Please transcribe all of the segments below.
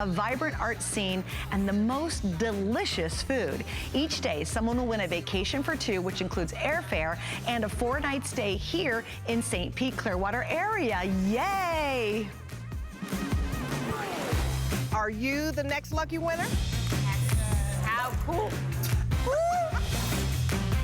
A vibrant art scene, and the most delicious food. Each day, someone will win a vacation for two, which includes airfare and a 4-night stay here in St. Pete, Clearwater area. Yay! Are you the next lucky winner? How cool. Woo!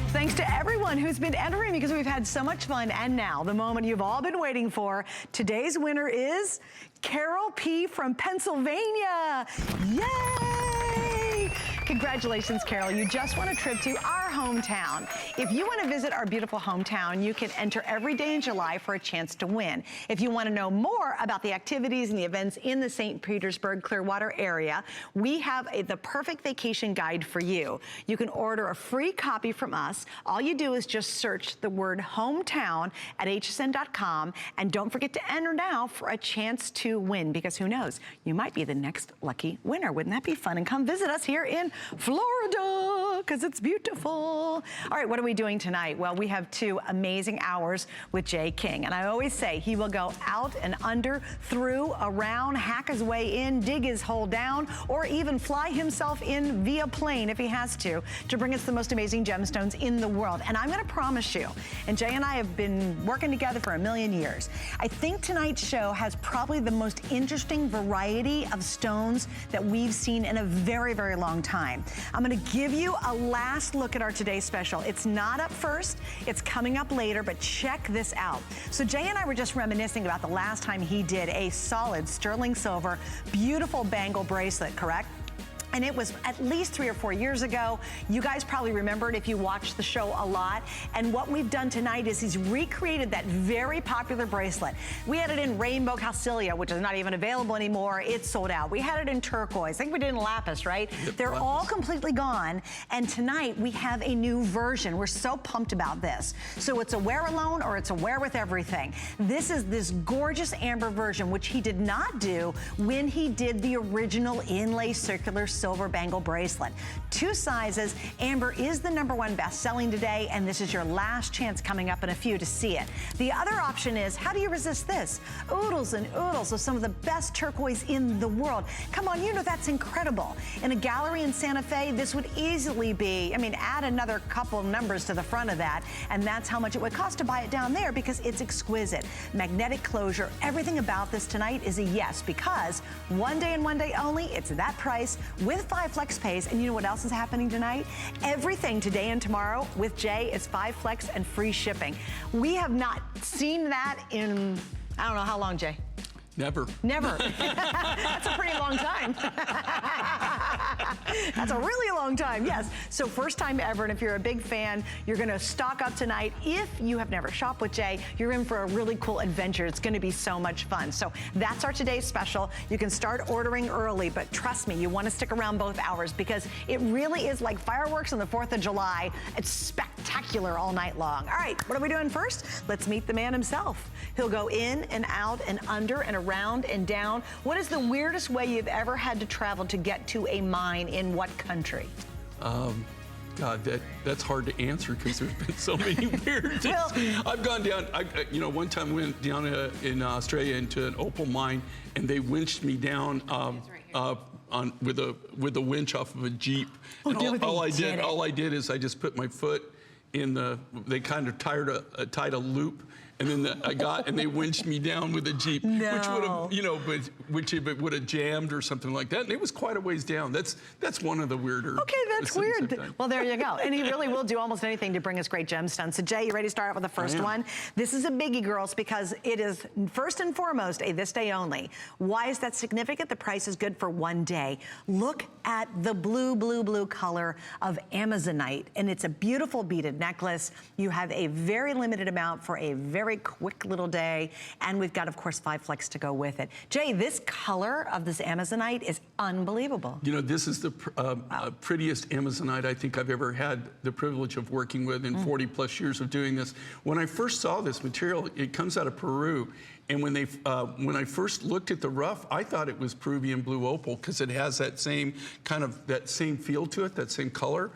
Thanks to everyone who's been entering because we've had so much fun. And now, the moment you've all been waiting for. Today's winner is Carol P. from Pennsylvania. Yay! Congratulations, Carol. You just won a trip to our hometown. If you want to visit our beautiful hometown, you can enter every day in July for a chance to win. If you want to know more about the activities and the events in the St. Petersburg, Clearwater area, we have the perfect vacation guide for you. You can order a free copy from us. All you do is just search the word hometown at hsn.com, and don't forget to enter now for a chance to win, because who knows, you might be the next lucky winner. Wouldn't that be fun? And come visit us here in Florida, because it's beautiful. All right, what are we doing tonight? Well, we have two amazing hours with Jay King, and I always say he will go out and under, through, around, hack his way in, dig his hole down, or even fly himself in via plane if he has to bring us the most amazing gemstones in the world. And I'm gonna promise you, and Jay and I have been working together for a million years, I think tonight's show has probably the most interesting variety of stones that we've seen in a very, very long time. I'm gonna give you a last look at our today's special. It's not up first, it's coming up later, but check this out. So Jay and I were just reminiscing about the last time he did a solid sterling silver, beautiful bangle bracelet, correct? And it was at least 3 or 4 years ago. You guys probably remember it if you watched the show a lot. And what we've done tonight is he's recreated that very popular bracelet. We had it in Rainbow Calcilia, which is not even available anymore. It's sold out. We had it in turquoise. I think we did in lapis, right? Yep, They're lapis. all completely gone. And tonight we have a new version. We're so pumped about this. So it's a wear alone or it's a wear with everything. This is this gorgeous amber version, which he did not do when he did the original inlay circular silver bangle bracelet. 2 sizes. Amber is the #1 best-selling today, and this is your last chance coming up in a few to see it. The other option is, how do you resist this? Oodles and oodles of some of the best turquoise in the world. Come on, you know that's incredible. In a gallery in Santa Fe, this would easily be, I mean, add another couple numbers to the front of that, and that's how much it would cost to buy it down there, because it's exquisite. Magnetic closure, everything about this tonight is a yes, because one day and one day only, it's that price with 5 flex pays. And you know what else is happening tonight? Everything today and tomorrow with Jay is 5 flex and free shipping. We have not seen that in, I don't know how long, Jay? Never. Never. That's a pretty long time. That's a really long time, yes. So first time ever, and if you're a big fan, you're gonna stock up tonight. If you have never shopped with Jay, you're in for a really cool adventure. It's gonna be so much fun. So that's our today's special. You can start ordering early, but trust me, you wanna stick around both hours, because it really is like fireworks on the 4th of July. It's spectacular all night long. All right, what are we doing first? Let's meet the man himself. He'll go in and out and under and around and down. What is the weirdest way you've ever had to travel to get to a mine in what country? God, that's hard to answer, because there's been so many weird things. Well, I've gone down, you know, one time went down in Australia into an opal mine, and they winched me down with a winch off of a Jeep. And all I did is I just put my foot in they kind of tied a loop, and then and they winched me down with a Jeep, No. which would have, you know, which if it would have jammed or something like that, and it was quite a ways down. That's one of the weirder. Okay, that's weird. Well, there you go. And he really will do almost anything to bring us great gemstones. So Jay, you ready to start out with the first one? This is a biggie, girls, because it is first and foremost a this day only. Why is that significant? The price is good for one day. Look at the blue, blue, blue color of Amazonite, and it's a beautiful beaded necklace. You have a very limited amount for a very quick little day, and we've got, of course, 5 flex to go with it. Jay, this color of this Amazonite is unbelievable. You know, this is the prettiest Amazonite I think I've ever had the privilege of working with in 40 plus years of doing this. When I first saw this material, it comes out of Peru, and when I first looked at the rough, I thought it was Peruvian blue opal, because it has that same feel to it, that same color.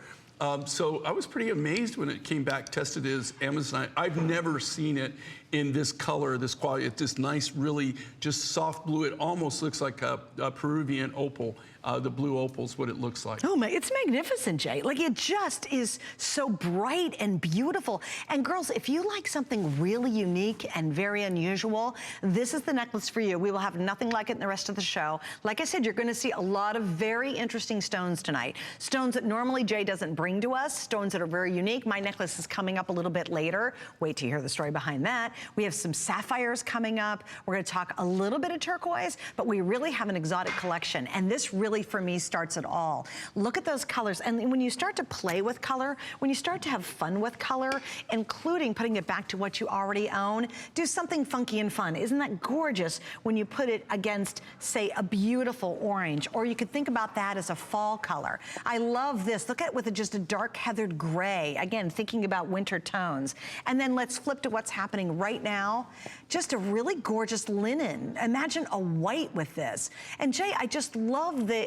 So I was pretty amazed when it came back tested as Amazonite. I've never seen it in this color, this quality. It's this nice, really just soft blue. It almost looks like a Peruvian opal. The blue opal's what it looks like. Oh my, it's magnificent, Jay. Like, it just is so bright and beautiful. And girls, if you like something really unique and very unusual, this is the necklace for you. We will have nothing like it in the rest of the show. Like I said, you're gonna see a lot of very interesting stones tonight. Stones that normally Jay doesn't bring to us, stones that are very unique. My necklace is coming up a little bit later. Wait to hear the story behind that. We have some sapphires coming up. We're gonna talk a little bit of turquoise, but we really have an exotic collection. And this really, for me, starts it all. Look at those colors. And when you start to play with color, when you start to have fun with color, including putting it back to what you already own, do something funky and fun. Isn't that gorgeous when you put it against, say, a beautiful orange? Or you could think about that as a fall color. I love this. Look at it with just a dark heathered gray. Again, thinking about winter tones. And then let's flip to what's happening right now. Just a really gorgeous linen. Imagine a white with this. And Jay, I just love the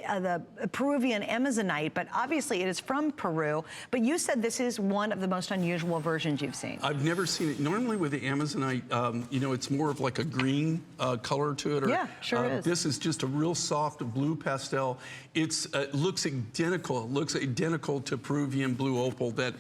Peruvian Amazonite, but obviously it is from Peru. But you said this is one of the most unusual versions you've seen. I've never seen it. Normally with the Amazonite, you know, it's more of like a green color to it. Or, yeah, sure is. This is just a real soft blue pastel. It looks identical. It looks identical to Peruvian blue opal that,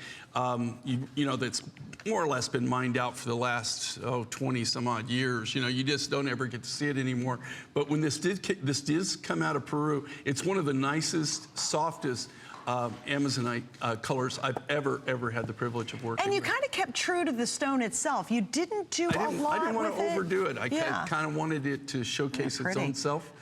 you know, that's more or less been mined out for the last 20 some odd years. You know, you just don't ever get to see it anymore. But when this did come out of Peru, it's one of the nicest, softest Amazonite colors I've ever had the privilege of working with. And you kind of kept true to the stone itself. You didn't do a lot with it. I didn't want to overdo it. I kind of wanted it to showcase its own self.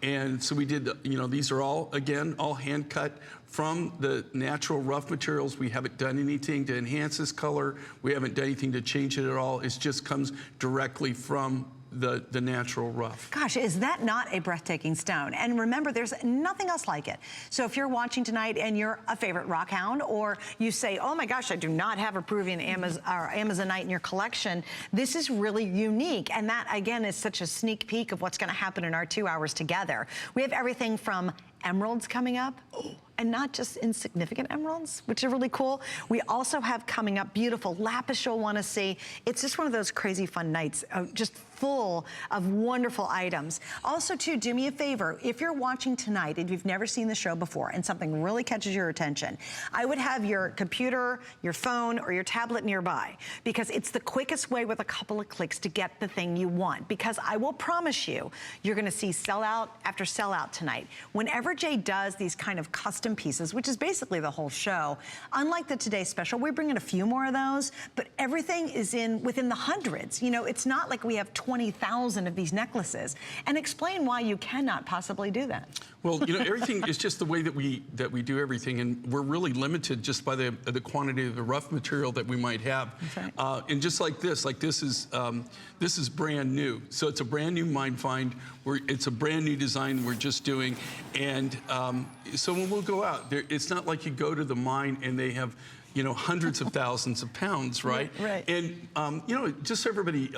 And so we did, you know, these are all, again, all hand cut from the natural rough materials. We haven't done anything to enhance this color. We haven't done anything to change it at all. It just comes directly from the natural rough. Gosh, is that not a breathtaking stone? And remember, there's nothing else like it. So if you're watching tonight and you're a favorite rock hound, or you say, oh my gosh, I do not have a Peruvian Amazonite in your collection, this is really unique. And that, again, is such a sneak peek of what's gonna happen in our 2 hours together. We have everything from emeralds coming up, and not just insignificant emeralds, which are really cool. We also have coming up beautiful lapis you'll want to see. It's just one of those crazy fun nights, just full of wonderful items. Also, too, do me a favor. If you're watching tonight and you've never seen the show before and something really catches your attention, I would have your computer, your phone, or your tablet nearby, because it's the quickest way with a couple of clicks to get the thing you want. Because I will promise you, you're going to see sellout after sellout tonight. Whenever Jay does these kind of custom pieces, which is basically the whole show, unlike the Today Special, we're bringing a few more of those, but everything is within the hundreds. You know, it's not like we have 20,000 of these necklaces. And explain why you cannot possibly do that. Well, you know, everything is just the way that we do everything, and we're really limited just by the quantity of the rough material that we might have. That's right. And just like this is brand new. So it's a brand new mine find. It's a brand new design we're just doing, and so when we'll go out there, it's not like you go to the mine and they have, you know, hundreds of thousands of pounds, right? Right. And, you know, just so everybody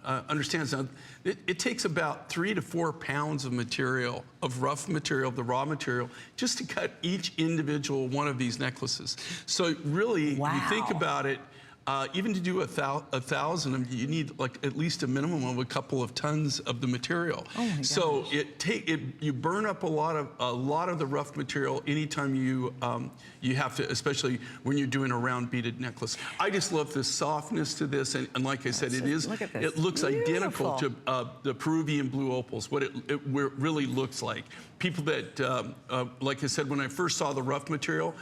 understands now, it takes about 3 to 4 pounds of material, of rough material, the raw material, just to cut each individual one of these necklaces. So really, wow. you think about it, even to do 1,000 of them, you need like at least a minimum of a couple of tons of the material. Oh my gosh. So you burn up a lot of the rough material anytime you have to, especially when you're doing a round beaded necklace. I just love the softness to this, and like I said, it looks identical to the Peruvian blue opals, what it really looks like. People that, like I said, when I first saw the rough material,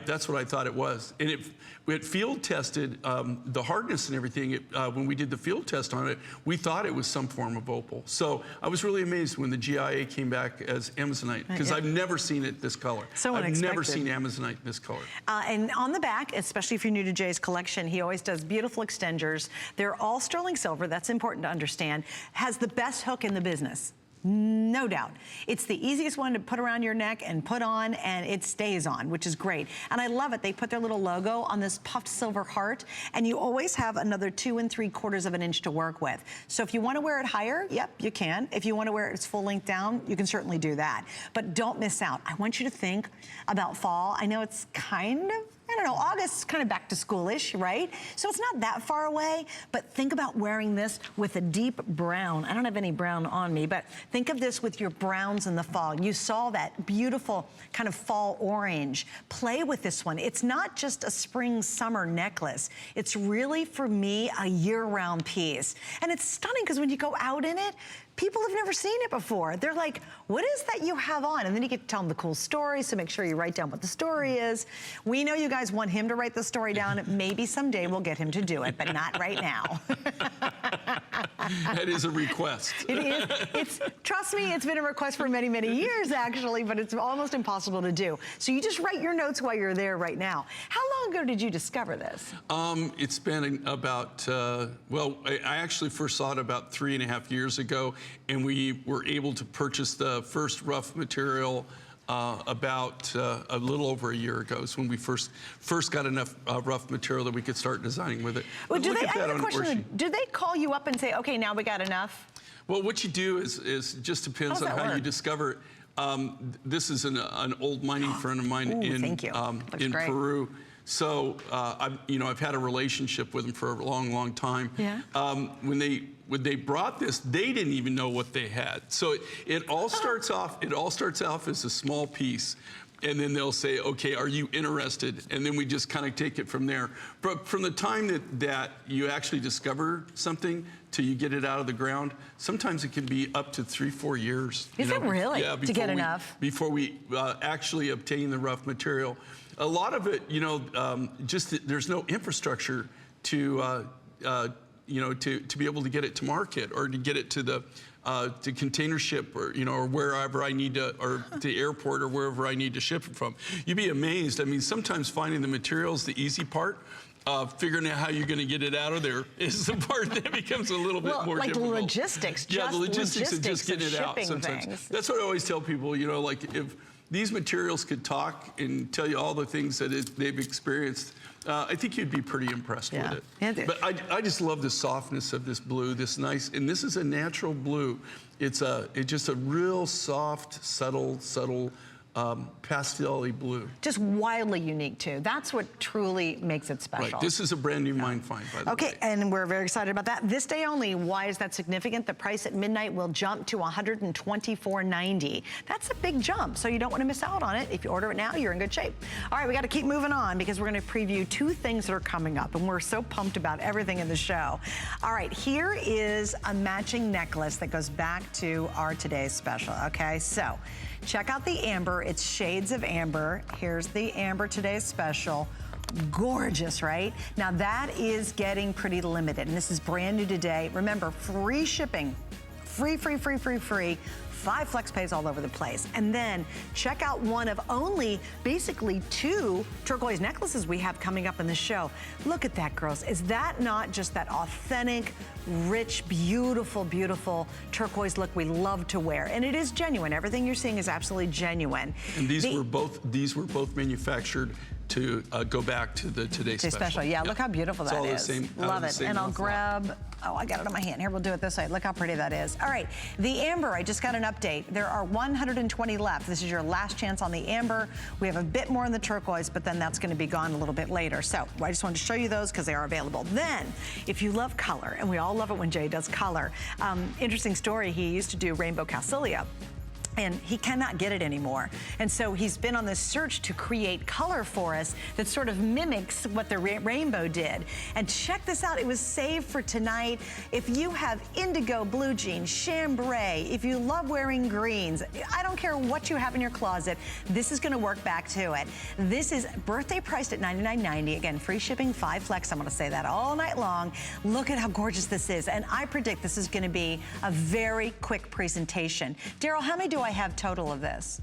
that's what I thought it was. And we had field tested the hardness and everything. When we did the field test on it, we thought it was some form of opal. So I was really amazed when the GIA came back as Amazonite, because I've never seen it this color. So I've never seen Amazonite this color. And on the back, especially if you're new to Jay's collection, he always does beautiful extenders. They're all sterling silver. That's important to understand. Has the best hook in the business. No doubt. It's the easiest one to put around your neck and put on, and it stays on, which is great. And I love it. They put their little logo on this puffed silver heart, and you always have another 2 3/4 of an inch to work with. So if you want to wear it higher, yep, you can. If you want to wear it full length down, you can certainly do that. But don't miss out. I want you to think about fall. I know it's kind of I don't know, August's kind of back to school-ish, right? So it's not that far away, but think about wearing this with a deep brown. I don't have any brown on me, but think of this with your browns in the fall. You saw that beautiful kind of fall orange. Play with this one. It's not just a spring summer necklace. It's really, for me, a year-round piece. And it's stunning because when you go out in it, people have never seen it before. They're like, what is that you have on? And then you get to tell them the cool story, so make sure you write down what the story is. We know you guys want him to write the story down. Maybe someday we'll get him to do it, but not right now. That is a request. It is. Trust me, it's been a request for many, many years, actually, but it's almost impossible to do. So you just write your notes while you're there right now. How long ago did you discover this? It's been about, well, I actually first saw it about 3.5 years ago, and we were able to purchase the first rough material about a little over a year ago. Is when we first got enough rough material that we could start designing with it. Well, I have a question. Do they call you up and say, okay, now we got enough? Well, what you do is just depends on how you discover it. This is an old mining friend of mine in Peru. So I've had a relationship with them for a long, long time. Yeah. When they brought this, they didn't even know what they had. So it all starts off. It all starts off as a small piece, and then they'll say, "Okay, are you interested?" And then we just kind of take it from there. But from the time that you actually discover something till you get it out of the ground, sometimes it can be up to 3-4 years. Is it really? Yeah, to get enough? Before we actually obtain the rough material. A lot of it, there's no infrastructure to be able to get it to market or to get it to the to container ship or wherever I need to, or to the airport or wherever I need to ship it from. You'd be amazed. I mean, sometimes finding the materials, the easy part. Figuring out how you're going to get it out of there is the part that becomes a little bit more difficult. Like the logistics. Yeah, the logistics of just getting it out sometimes. Things. That's what I always tell people, like if these materials could talk and tell you all the things that they've experienced, I think you'd be pretty impressed with it. Yeah, but I just love the softness of this blue, this nice, and this is a natural blue. It's just a real soft, subtle, pastel-y blue. Just wildly unique, too. That's what truly makes it special. Right. This is a brand new mine find, by the way. Okay, and we're very excited about that. This day only. Why is that significant? The price at midnight will jump to $124.90. That's a big jump, so you don't want to miss out on it. If you order it now, you're in good shape. All right, we got to keep moving on because we're going to preview 2 things that are coming up, and we're so pumped about everything in the show. All right, here is a matching necklace that goes back to our today's special, okay? So, check out the amber. It's shades of amber. Here's the amber today's special. Gorgeous, right? Now that is getting pretty limited, and this is brand new today. Remember, free shipping. Free. 5 flex pays all over the place. And then check out one of only basically 2 turquoise necklaces we have coming up in the show. Look at that, girls. Is that not just that authentic, rich, beautiful, beautiful turquoise look we love to wear? And it is genuine. Everything you're seeing is absolutely genuine. And these were both manufactured to go back to the today's special. Yeah, look how beautiful that is. It's all the same. Love it. And I'll grab, I got it on my hand. Here, we'll do it this way. Look how pretty that is. All right, the amber, I just got an update. There are 120 left. This is your last chance on the amber. We have a bit more in the turquoise, but then that's going to be gone a little bit later. So I just wanted to show you those because they are available. Then, if you love color, and we all love it when Jay does color, interesting story, he used to do rainbow calcilia. And he cannot get it anymore. And so he's been on this search to create color for us that sort of mimics what the rainbow did. And check this out, it was saved for tonight. If you have indigo, blue jeans, chambray, if you love wearing greens, I don't care what you have in your closet, this is gonna work back to it. This is birthday priced at $99.90. Again, free shipping, 5 flex. I'm gonna say that all night long. Look at how gorgeous this is. And I predict this is gonna be a very quick presentation. Daryl, how many do I have total of this?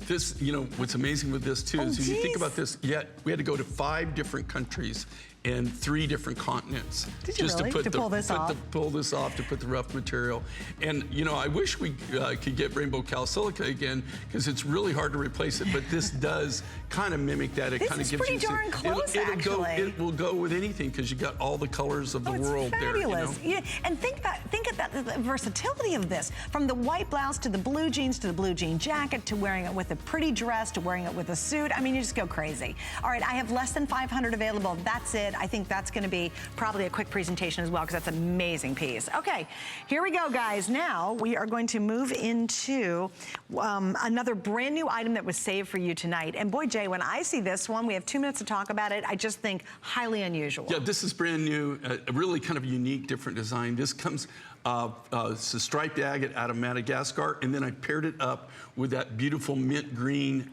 This, what's amazing with this too is if you think about this, we had to go to 5 different countries and 3 different continents. Did you really? To pull this off? Pull this off, to put the rough material. And you know, I wish we could get rainbow cal silica again, because it's really hard to replace it, but this does kind of mimic that. It kind of gives you pretty darn close, actually. It will go with anything, because you got all the colors of the world there. You know? Yeah, and think about the versatility of this. From the white blouse to the blue jeans to the blue jean jacket to wearing it with a pretty dress to wearing it with a suit. I mean, you just go crazy. All right, I have less than 500 available. That's it. I think that's going to be probably a quick presentation as well, because that's an amazing piece. Okay, here we go, guys. Now we are going to move into another brand new item that was saved for you tonight. And boy, Jay, when I see this one, we have 2 minutes to talk about it. I just think highly unusual. Yeah, this is brand new, a really kind of unique, different design. This comes it's a striped agate out of Madagascar, and then I paired it up with that beautiful mint green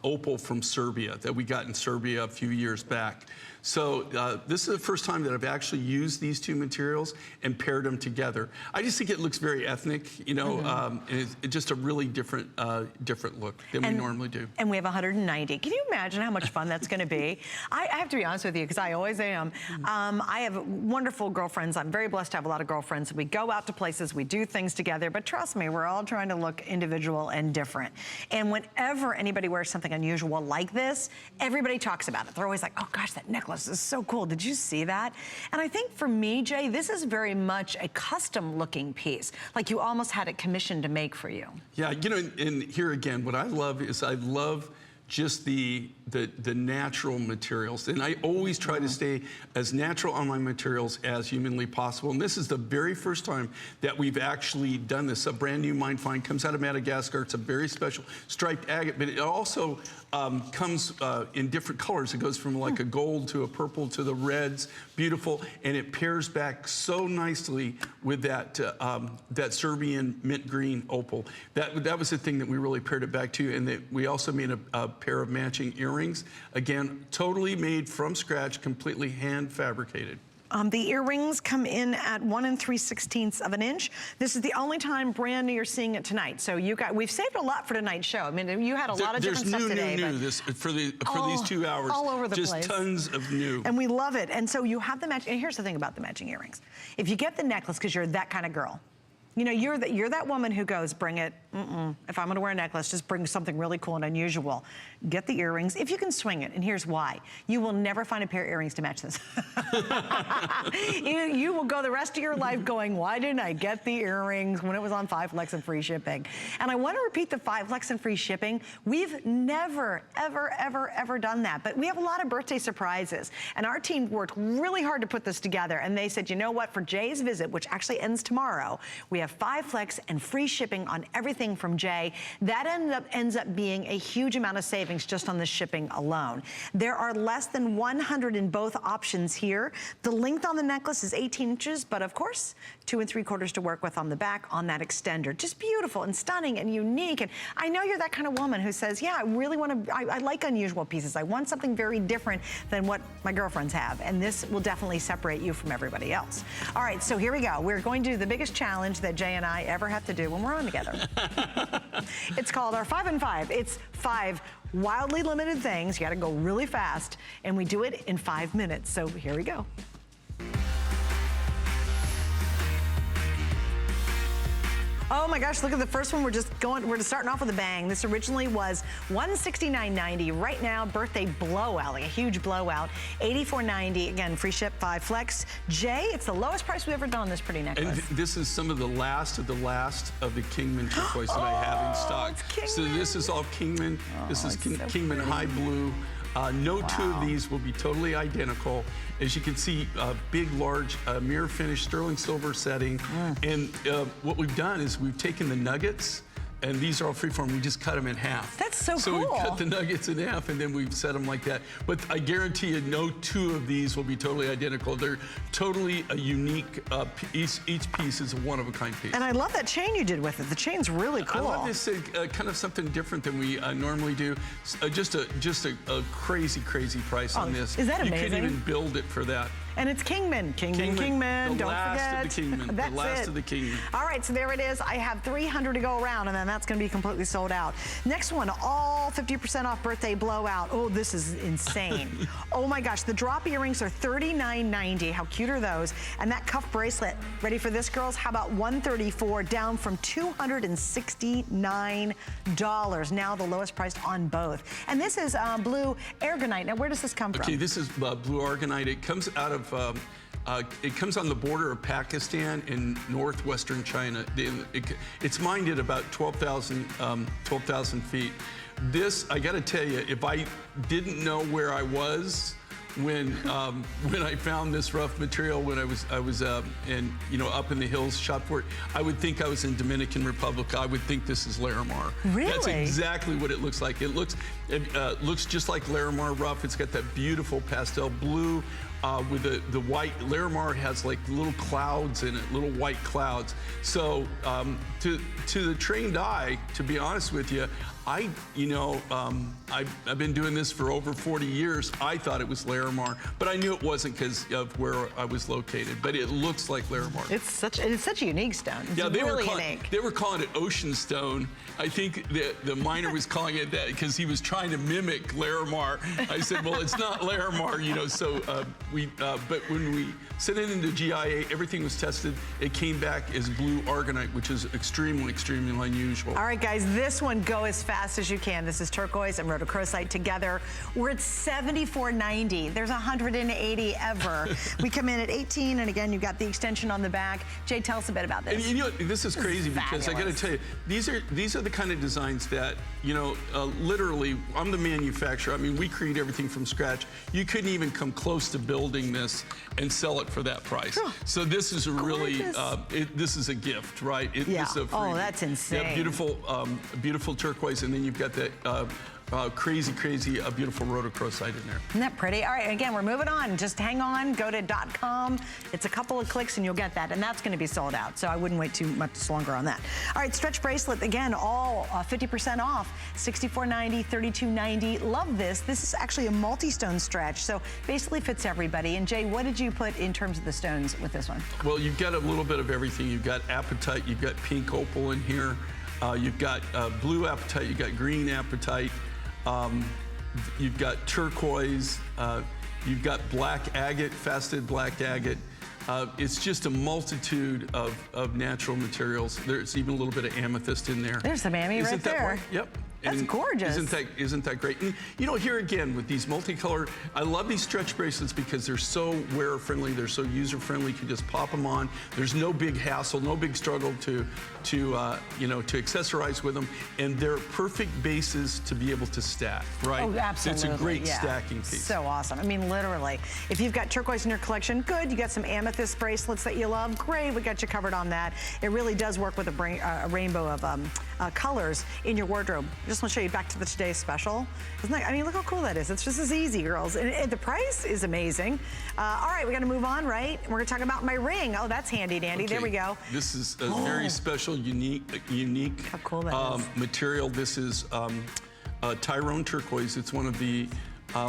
opal from Serbia that we got in Serbia a few years back. So this is the first time that I've actually used these 2 materials and paired them together. I just think it looks very ethnic, you know, and it's just a really different look than we normally do. And we have 190. Can you imagine how much fun that's going to be? I have to be honest with you, because I always am. I have wonderful girlfriends. I'm very blessed to have a lot of girlfriends. We go out to places, we do things together, but trust me, we're all trying to look individual and different. And whenever anybody wears something unusual like this, everybody talks about it. They're always like, oh gosh, that necklace is so cool. Did you see that? And I think for me, Jay, this is very much a custom looking piece. Like you almost had it commissioned to make for you. Yeah, you know, and here again, what I love is I love just the natural materials. And I always try to stay as natural on my materials as humanly possible. And this is the very first time that we've actually done this. A brand new mine find, comes out of Madagascar. It's a very special striped agate, but it also comes in different colors. It goes from like a gold to a purple to the reds, beautiful, and it pairs back so nicely with that that Serbian mint green opal. That was the thing that we really paired it back to, and that we also made a pair of matching earrings. Again, totally made from scratch, completely hand fabricated. The earrings come in at 1 3/16 of an inch. This is the only time brand new you're seeing it tonight. So we've saved a lot for tonight's show. I mean, you had a lot of different stuff today. There's new for these 2 hours. All over the place. Just tons of new. And we love it. And so you have the match. And here's the thing about the matching earrings. If you get the necklace, because you're that kind of girl, you know, you're that woman who goes, bring it. If I'm going to wear a necklace, just bring something really cool and unusual. Get the earrings if you can swing it. And here's why. You will never find a pair of earrings to match this. you will go the rest of your life going, why didn't I get the earrings when it was on 5 flex and free shipping? And I want to repeat the 5 flex and free shipping. We've never, ever, ever, ever done that. But we have a lot of birthday surprises. And our team worked really hard to put this together. And they said, you know what? For Jay's visit, which actually ends tomorrow, we have 5 flex and free shipping on everything from Jay. That ends up being a huge amount of savings just on the shipping alone. There are less than 100 in both options here. The length on the necklace is 18 inches, but of course, 2 3/4 to work with on the back on that extender. Just beautiful and stunning and unique. And I know you're that kind of woman who says, yeah, I really want to, I like unusual pieces. I want something very different than what my girlfriends have. And this will definitely separate you from everybody else. All right, so here we go. We're going to do the biggest challenge that Jay and I ever have to do when we're on together. It's called our 5 and 5. It's 5 wildly limited things. You got to go really fast, and we do it in 5 minutes. So here we go. Oh my gosh, look at the first one. We're just starting off with a bang. This originally was $169.90. Right now, birthday blowout, like a huge blowout, $84.90. Again, free ship, 5 flex. Jay, it's the lowest price we've ever done on this pretty necklace. And this is some of the last of the Kingman turquoise that I have in stock. So this is all Kingman. This is Kingman High Blue. No 2 of these will be totally identical. As you can see, big, large mirror finish, sterling silver setting. And what we've done is we've taken the nuggets, and these are all freeform. We just cut them in half. That's so cool. So we cut the nuggets in half, and then we've set them like that. But I guarantee you, no 2 of these will be totally identical. They're totally a unique each piece is a one-of-a-kind piece. And I love that chain you did with it. The chain's really cool. I love this kind of something different than we normally do. Just a crazy, crazy price on this. Is that amazing? You couldn't even build it for that. And it's Kingman. Kingman. The Don't last forget. of the Kingman. That's the last of the Kingman. All right, so there it is. I have 300 to go around, and then that's going to be completely sold out. Next one, all 50% off birthday blowout. Oh, this is insane. Oh my gosh, the drop earrings are $39.90. How cute are those? And that cuff bracelet, ready for this, girls? How about $134, down from $269. Now the lowest priced on both. And this is blue argonite. Now, where does this come from? Okay, this is blue argonite. It comes out of it comes on the border of Pakistan and northwestern China. It's mined at about 12,000 feet. This, I got to tell you, if I didn't know where I was when I found this rough material, when I was in, you know, up in the hills, shot for it, I would think I was in Dominican Republic. I would think this is Larimar. Really? That's exactly what it looks like. It looks just like Larimar rough. It's got that beautiful pastel blue. With the white. Larimar has like little clouds in it, little white clouds. So to the trained eye, to be honest with you, I've been doing this for over 40 years. I thought it was Larimar, but I knew it wasn't because of where I was located. But it looks like Larimar. It's such a unique stone. It's really unique. They were calling it ocean stone. I think the miner was calling it that because he was trying to mimic Larimar. I said, well, it's not Larimar, you know. So but when we sent it into GIA, everything was tested. It came back as blue argonite, which is extremely, extremely unusual. All right, guys, this one, go as fast as you can. This is turquoise and rhodochrosite together. We're at $74.90. There's 180 ever. We come in at 18, and again, you've got the extension on the back. Jay, tell us a bit about this. And you know, this is crazy because I got to tell you, these are the kind of designs that, you know, literally, I'm the manufacturer. I mean, we create everything from scratch. You couldn't even come close to building this and sell it for that price. So this is a really, this is a gift, right? This is a oh, that's insane. Yeah, beautiful turquoise, and then you've got that crazy, beautiful rhodochrosite in there. Isn't that pretty? All right, again, we're moving on. Just hang on, go to .com. It's a couple of clicks and you'll get that, and that's gonna be sold out, so I wouldn't wait too much longer on that. All right, stretch bracelet, again, all 50% off, $64.90, $32.90. Love this. This is actually a multi-stone stretch, so basically fits everybody. And Jay, what did you put in terms of the stones with this one? Well, you've got a little bit of everything. You've got apatite, you've got pink opal in here. You've got blue apatite, you've got green apatite, you've got turquoise, you've got black agate, faceted black agate. It's just a multitude of natural materials. There's even a little bit of amethyst in there. There's some ammy right there. Yep. That's gorgeous. Isn't that great? And you know, here again with these multicolored, I love these stretch bracelets because they're so wearer friendly, they're so user friendly. You can just pop them on. There's no big hassle, no big struggle to accessorize with them, and they're perfect bases to be able to stack, right? Oh, absolutely. It's a great stacking piece. So awesome. I mean, literally. If you've got turquoise in your collection, good. You got some amethyst bracelets that you love, great. We got you covered on that. It really does work with a rainbow of colors in your wardrobe. Just want to show you back to the today's special. Isn't that, I mean, look how cool that is. It's just as easy, girls. And the price is amazing. All right, we got to move on, right? We're going to talk about my ring. Oh, that's handy dandy. Okay. There we go. This is a very special, unique how cool that is. Material. This is Tyrone turquoise. It's one of the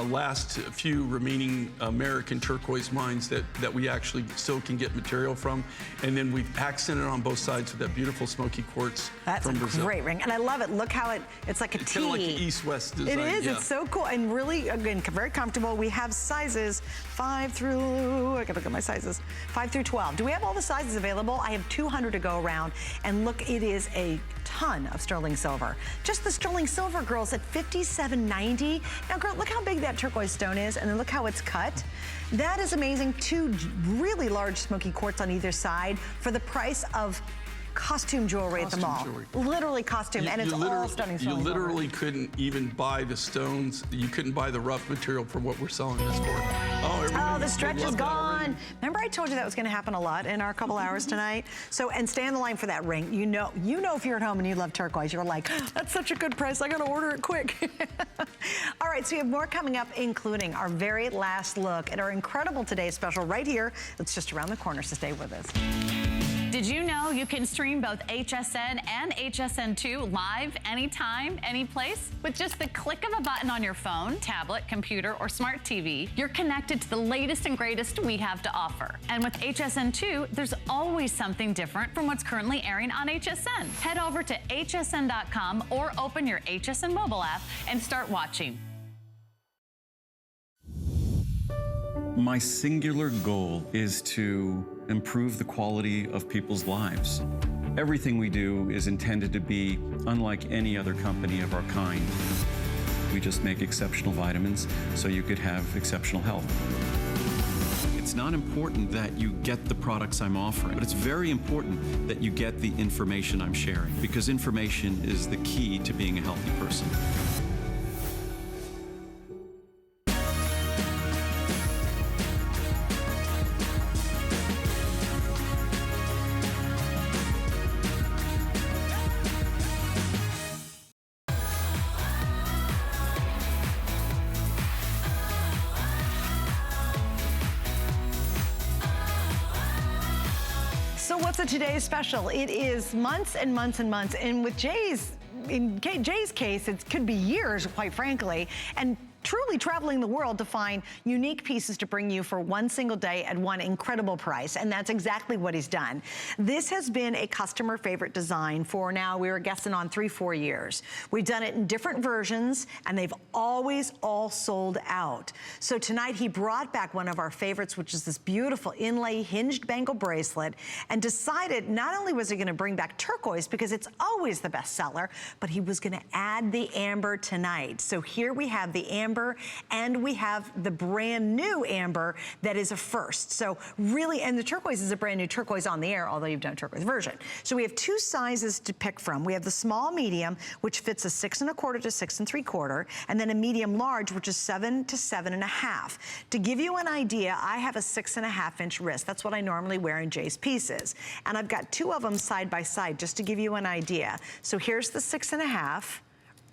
last few remaining American turquoise mines that we actually still can get material from. And then we've accented on both sides with that beautiful smoky quartz from Brazil. That's a great ring. And I love it. Look how it's like a T. It's kind of like an east-west design. It is. Yeah. It's so cool. And really, again, very comfortable. We have sizes 5 through, I gotta look at my sizes, 5 through 12. Do we have all the sizes available? I have 200 to go around. And look, it is a ton of sterling silver. Just the sterling silver, girls, at $57.90. Now, girl, look how big that turquoise stone is, and then look how it's cut. That is amazing. 2 really large smoky quartz on either side for the price of costume jewelry at the mall. Literally costume, and it's all stunning silver. You literally couldn't even buy the stones. You couldn't buy the rough material for what we're selling this for. Oh, the stretch is gone. Remember I told you that was going to happen a lot in our couple hours tonight? So, and stay on the line for that ring. You know if you're at home and you love turquoise, you're like, that's such a good price. I got to order it quick. All right, so we have more coming up, including our very last look at our incredible Today special right here. It's just around the corner, so stay with us. Did you know you can stream both HSN and HSN2 live anytime, any place? With just the click of a button on your phone, tablet, computer, or smart TV, you're connected to the latest and greatest we have to offer. And with HSN2, there's always something different from what's currently airing on HSN. Head over to hsn.com or open your HSN mobile app and start watching. My singular goal is to improve the quality of people's lives. Everything we do is intended to be unlike any other company of our kind. We just make exceptional vitamins so you could have exceptional health. It's not important that you get the products I'm offering, but it's very important that you get the information I'm sharing, because information is the key to being a healthy person. So what's a today's special? It is months and months and months, and with in Jay's case, it could be years, quite frankly, and truly traveling the world to find unique pieces to bring you for one single day at one incredible price, and that's exactly what he's done. This has been a customer favorite design for now, we were guessing on 3-4 years. We've done it in different versions, and they've always all sold out. So tonight he brought back one of our favorites, which is this beautiful inlay hinged bangle bracelet, and decided not only was he gonna bring back turquoise, because it's always the best seller, but he was gonna add the amber tonight. So here we have the amber, and we have the brand new amber that is a first. So really, and the turquoise is a brand new turquoise on the air, although you've done a turquoise version. So we have two sizes to pick from. We have the small medium, which fits a 6 1/4 to 6 3/4, and then a medium large, which is 7 to 7 1/2. To give you an idea, I have a 6 1/2 inch wrist. That's what I normally wear in Jay's pieces. And I've got two of them side by side, just to give you an idea. So here's the 6 1/2.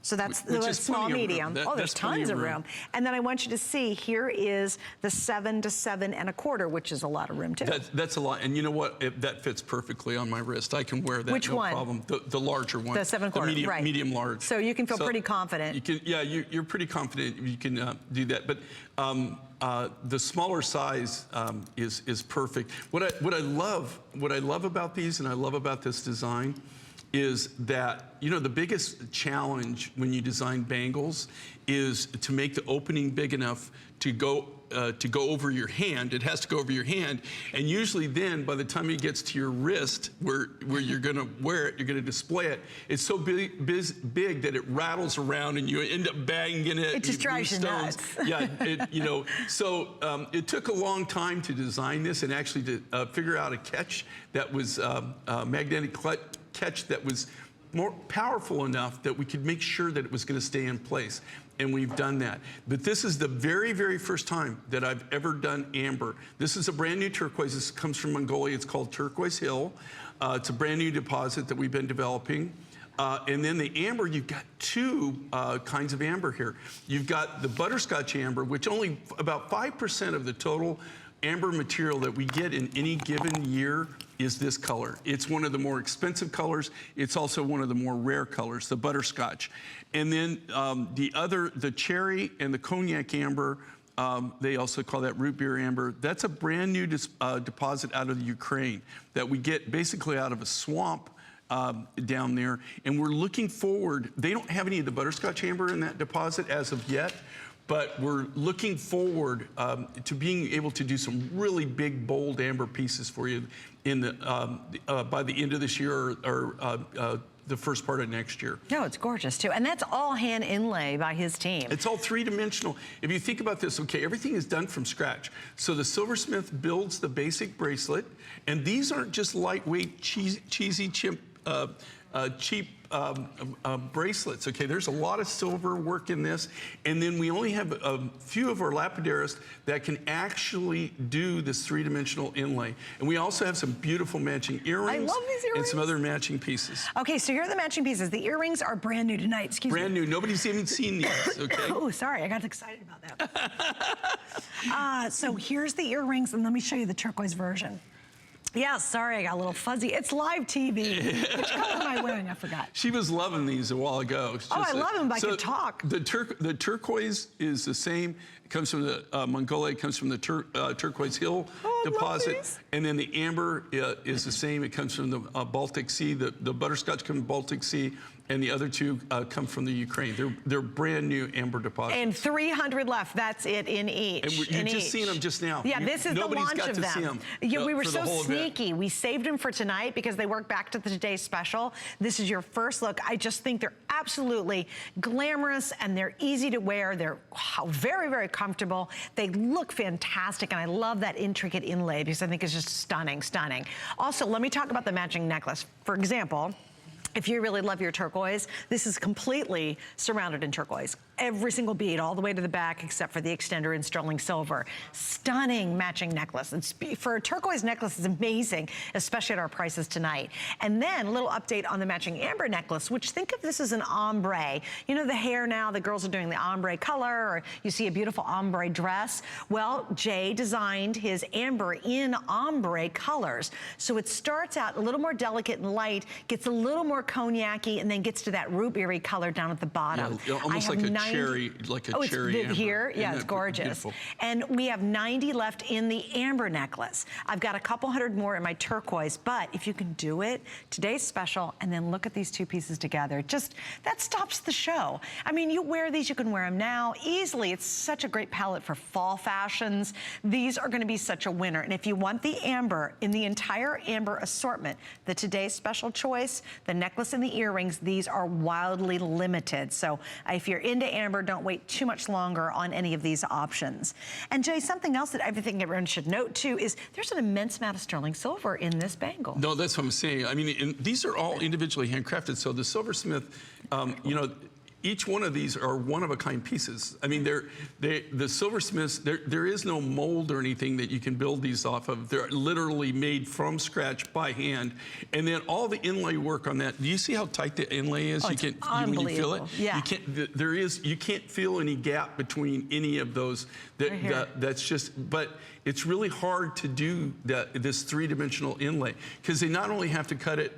So that's the small medium. There's tons of room. And then I want you to see, here is the 7 to 7 1/4, which is a lot of room too. That's a lot. And you know what? That fits perfectly on my wrist. I can wear that, Which no one? problem. The larger one. The 7 1/4, medium, right. Medium large. So you can feel pretty confident. You can, yeah, you're pretty confident you can do that. But the smaller size is perfect. What I love about these, and I love about this design, is that, you know, the biggest challenge when you design bangles is to make the opening big enough to go over your hand. It has to go over your hand, and usually then, by the time it gets to your wrist, where you're gonna wear it, you're gonna display it, it's so big that it rattles around and you end up banging it. It just drives you nuts. Yeah, you know, so it took a long time to design this and actually to figure out a catch that was magnetic catch that was more powerful enough that we could make sure that it was going to stay in place. And we've done that. But this is the very, very first time that I've ever done amber. This is a brand new turquoise. This comes from Mongolia. It's called Turquoise Hill. It's a brand new deposit that we've been developing. And then the amber, you've got two kinds of amber here. You've got the butterscotch amber, which only about 5% of the total amber material that we get in any given year is this color. It's one of the more expensive colors. It's also one of the more rare colors, the butterscotch. And then the cherry and the cognac amber, they also call that root beer amber. That's a brand new deposit out of the Ukraine that we get basically out of a swamp down there. And we're looking forward, they don't have any of the butterscotch amber in that deposit as of yet, but we're looking forward to being able to do some really big, bold amber pieces for you in by the end of this year or the first part of next year. No, it's gorgeous too. And that's all hand inlay by his team. It's all three-dimensional. If you think about this, okay, everything is done from scratch. So the silversmith builds the basic bracelet, and these aren't just lightweight, cheesy cheap bracelets, okay? There's a lot of silver work in this, and then we only have a few of our lapidarists that can actually do this three-dimensional inlay. And we also have some beautiful matching earrings. I love these earrings. And some other matching pieces. Okay, so here are the matching pieces. The earrings are brand new tonight, excuse me. Brand new, nobody's even seen these, okay? Oh, sorry, I got excited about that. So here's the earrings, and let me show you the turquoise version. Yeah, sorry, I got a little fuzzy. It's live TV. Which color am I wearing? I forgot. She was loving these a while ago. Oh, I love them, but I could talk. The turquoise is the same. It comes from the Mongolia. It comes from the turquoise hill deposit. And then the amber is the same. It comes from the Baltic Sea. The butterscotch comes from the Baltic Sea. And the other two come from the Ukraine. They're brand new amber deposits. And 300 left. That's it in each. And you've just seen them just now. Yeah, this is the launch of them. See them yeah, we were so sneaky. We saved them for tonight because they work back to the today's special. This is your first look. I just think they're absolutely glamorous and they're easy to wear. They're very, very comfortable. They look fantastic, and I love that intricate inlay because I think it's just stunning, stunning. Also, let me talk about the matching necklace. For example, if you really love your turquoise, this is completely surrounded in turquoise. Every single bead, all the way to the back, except for the extender in sterling silver. Stunning matching necklace. For a turquoise necklace, it's amazing, especially at our prices tonight. And then a little update on the matching amber necklace, which think of this as an ombre. You know the hair now, the girls are doing the ombre color, or you see a beautiful ombre dress. Well, Jay designed his amber in ombre colors. So it starts out a little more delicate and light, gets a little more cognac-y, and then gets to that root berry color down at the bottom. Yeah, almost like a cherry, cherry amber. Here, yeah, it's gorgeous. Beautiful. And we have 90 left in the amber necklace. I've got a couple hundred more in my turquoise, but if you can do it, today's special, and then look at these two pieces together. That stops the show. I mean, you wear these, you can wear them now easily. It's such a great palette for fall fashions. These are gonna be such a winner. And if you want the amber in the entire amber assortment, the today's special choice, the necklace and the earrings, these are wildly limited. So if you're into amber, don't wait too much longer on any of these options. And Jay, something else that I think everyone should note too is there's an immense amount of sterling silver in this bangle. No, that's what I'm saying. I mean, these are all individually handcrafted. So the silversmith, you know, each one of these are one-of-a-kind pieces. I mean, the silversmiths, there is no mold or anything that you can build these off of. They're literally made from scratch by hand. And then all the inlay work on that. Do you see how tight the inlay is? Oh, you can't, when you feel it, yeah. you can't feel any gap between any of those. That's just, but it's really hard to do this three-dimensional inlay because they not only have to cut it,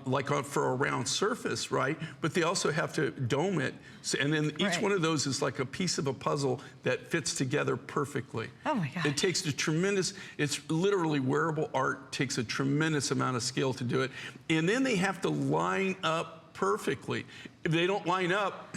like for a round surface, right? But they also have to dome it. So, and then each one of those is like a piece of a puzzle that fits together perfectly. Oh my God. It takes a tremendous, it's literally wearable art, takes a tremendous amount of skill to do it. And then they have to line up perfectly. If they don't line up,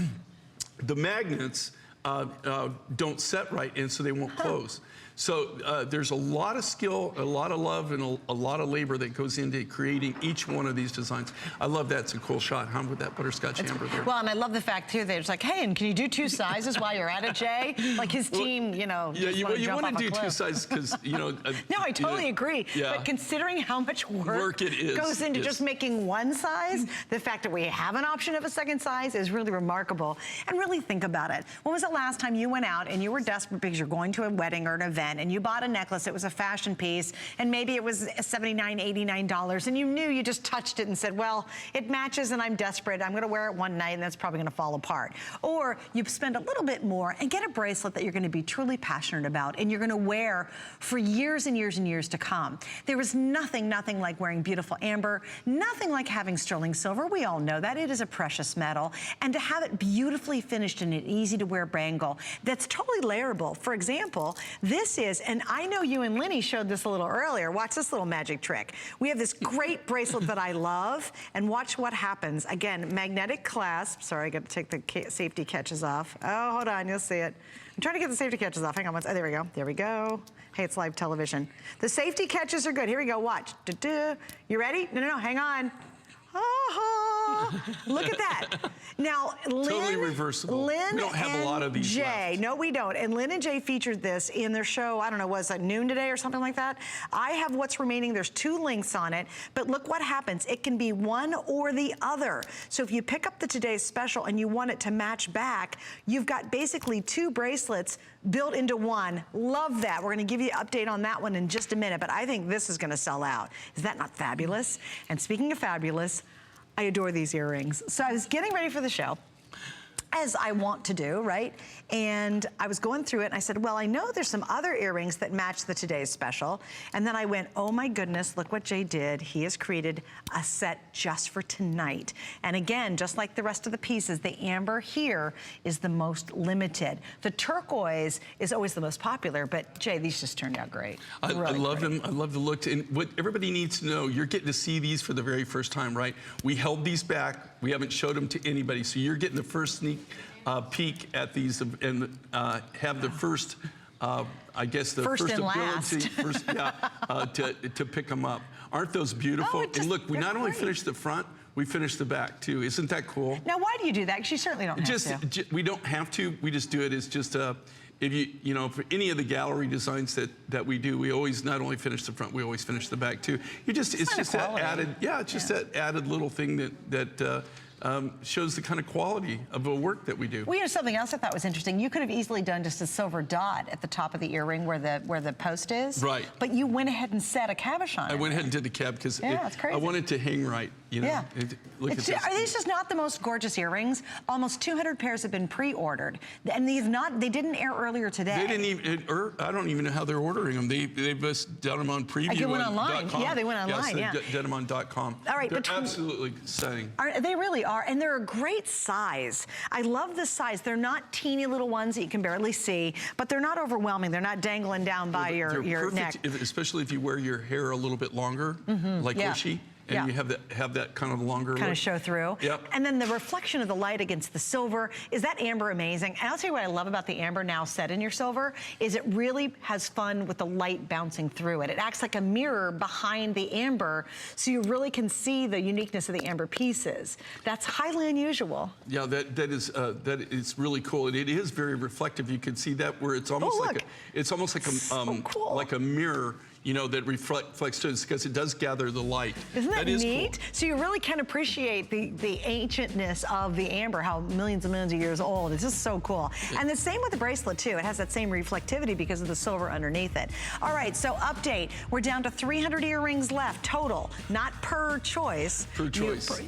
the magnets don't set right, and so they won't close. So there's a lot of skill, a lot of love, and a lot of labor that goes into creating each one of these designs. I love that. It's a cool shot, huh, with that butterscotch amber there. Well, and I love the fact, too, that it's like, hey, and can you do two sizes while you're at it, Jay? Like his team, you know, yeah, you want to do two sizes because, you know. No, I totally agree. Yeah. But considering how much work it is, goes into just making one size, the fact that we have an option of a second size is really remarkable. And really think about it. When was the last time you went out and you were desperate because you're going to a wedding or an event and you bought a necklace, it was a fashion piece, and maybe it was $79, $89, and you knew, you just touched it and said, well, it matches and I'm desperate, I'm gonna wear it one night and that's probably gonna fall apart. Or you spend a little bit more and get a bracelet that you're gonna be truly passionate about and you're gonna wear for years and years and years to come. There is nothing like wearing beautiful amber, nothing like having sterling silver. We all know that. It is a precious metal. And to have it beautifully finished in an easy to wear bangle that's totally layerable. For example, this is, and I know you and Lenny showed this a little earlier. Watch this little magic trick. We have this great bracelet that I love, and watch what happens. Again, magnetic clasp. Sorry, I got to take the safety catches off. Oh, hold on, you'll see it. I'm trying to get the safety catches off. Hang on, there we go. There we go. Hey, it's live television. The safety catches are good. Here we go, watch. You ready? No, hang on. Look at that. Now, Lynn, totally reversible. Lynn, we don't have a lot of these Jay, left. No, we don't. And Lynn and Jay featured this in their show, I don't know, was it noon today or something like that? I have what's remaining. There's 2 links on it, but look what happens. It can be one or the other. So if you pick up the Today's Special and you want it to match back, you've got basically 2 bracelets built into one. Love that. We're gonna give you an update on that one in just a minute, but I think this is gonna sell out. Is that not fabulous? And speaking of fabulous, I adore these earrings. So I was getting ready for the show, as I want to do, right? And I was going through it and I said, well, I know there's some other earrings that match the Today's Special. And then I went, oh my goodness, look what Jay did. He has created a set just for tonight. And again, just like the rest of the pieces, the amber here is the most limited. The turquoise is always the most popular, but Jay, these just turned out great. I love them. I love the look. And what everybody needs to know, you're getting to see these for the very first time, right? We held these back. We haven't showed them to anybody. So you're getting the first sneak peek at these and have the first, I guess, the first ability to pick them up. Aren't those beautiful? Oh, and look, we not only finished the front, we finished the back too. Isn't that cool? Now, why do you do that? Because you certainly don't have to. We don't have to. We just do it. It's just if you know, for any of the gallery designs that we do, we always not only finish the front, we always finish the back too. It's just that added, it's just that added little thing that shows the kind of quality of the work that we do. Well, you know, something else I thought was interesting. You could have easily done just a silver dot at the top of the earring where the post is. Right. But you went ahead and set a cabochon. I went ahead and did the cab because it's crazy. I wanted to hang right. You know. Yeah. Look at this. Are these just not the most gorgeous earrings? Almost 200 pairs have been pre-ordered, and they didn't air earlier today. They didn't even. I don't even know how they're ordering them. They've just done them on preview. They went online. Yeah, they went online. Yes, they did them on .com. All right, they're absolutely stunning. They really are, and they're a great size. I love the size. They're not teeny little ones that you can barely see, but they're not overwhelming. They're not dangling down by your neck. Especially if you wear your hair a little bit longer, like Oshi. And you have that kind of longer kind of show through. Yep. And then the reflection of the light against the silver. Is that amber amazing? And I'll tell you what I love about the amber now set in your silver is it really has fun with the light bouncing through it. It acts like a mirror behind the amber, so you really can see the uniqueness of the amber pieces. That's highly unusual. Yeah, that is really cool. And it is very reflective. You can see that where it's almost like a mirror. You know, that reflects to us because it does gather the light. Isn't that neat? Cool. So you really can appreciate the ancientness of the amber, how millions and millions of years old. It's just so cool. And the same with the bracelet too. It has that same reflectivity because of the silver underneath it. All right, so update. We're down to 300 earrings left total, not per choice. Per choice.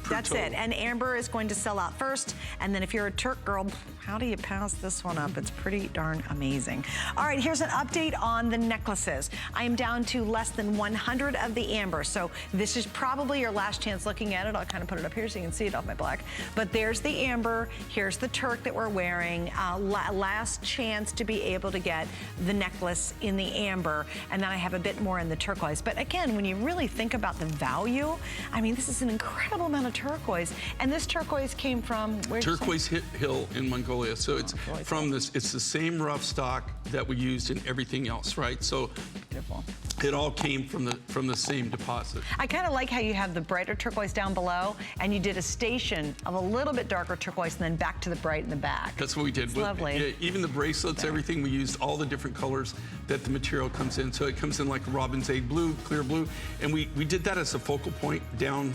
That's it. And amber is going to sell out first. And then if you're a Turk girl, how do you pass this one up? It's pretty darn amazing. All right, here's an update on the necklaces. I am down to less than 100 of the amber. So this is probably your last chance looking at it. I'll kind of put it up here so you can see it off my black. But there's the amber. Here's the Turk that we're wearing. Last chance to be able to get the necklace in the amber. And then I have a bit more in the turquoise. But again, when you really think about the value, I mean, this is an incredible amount of turquoise. And this turquoise came from where? Turquoise Hill in Mongolia. So it's from this. It's the same rough stock that we used in everything else, right? So beautiful. It all came from the same deposit. I kind of like how you have the brighter turquoise down below, and you did a station of a little bit darker turquoise, and then back to the bright in the back. That's what we did. It's lovely. Yeah, even the bracelets, everything, we used all the different colors that the material comes in. So it comes in like robin's egg blue, clear blue, and we did that as a focal point down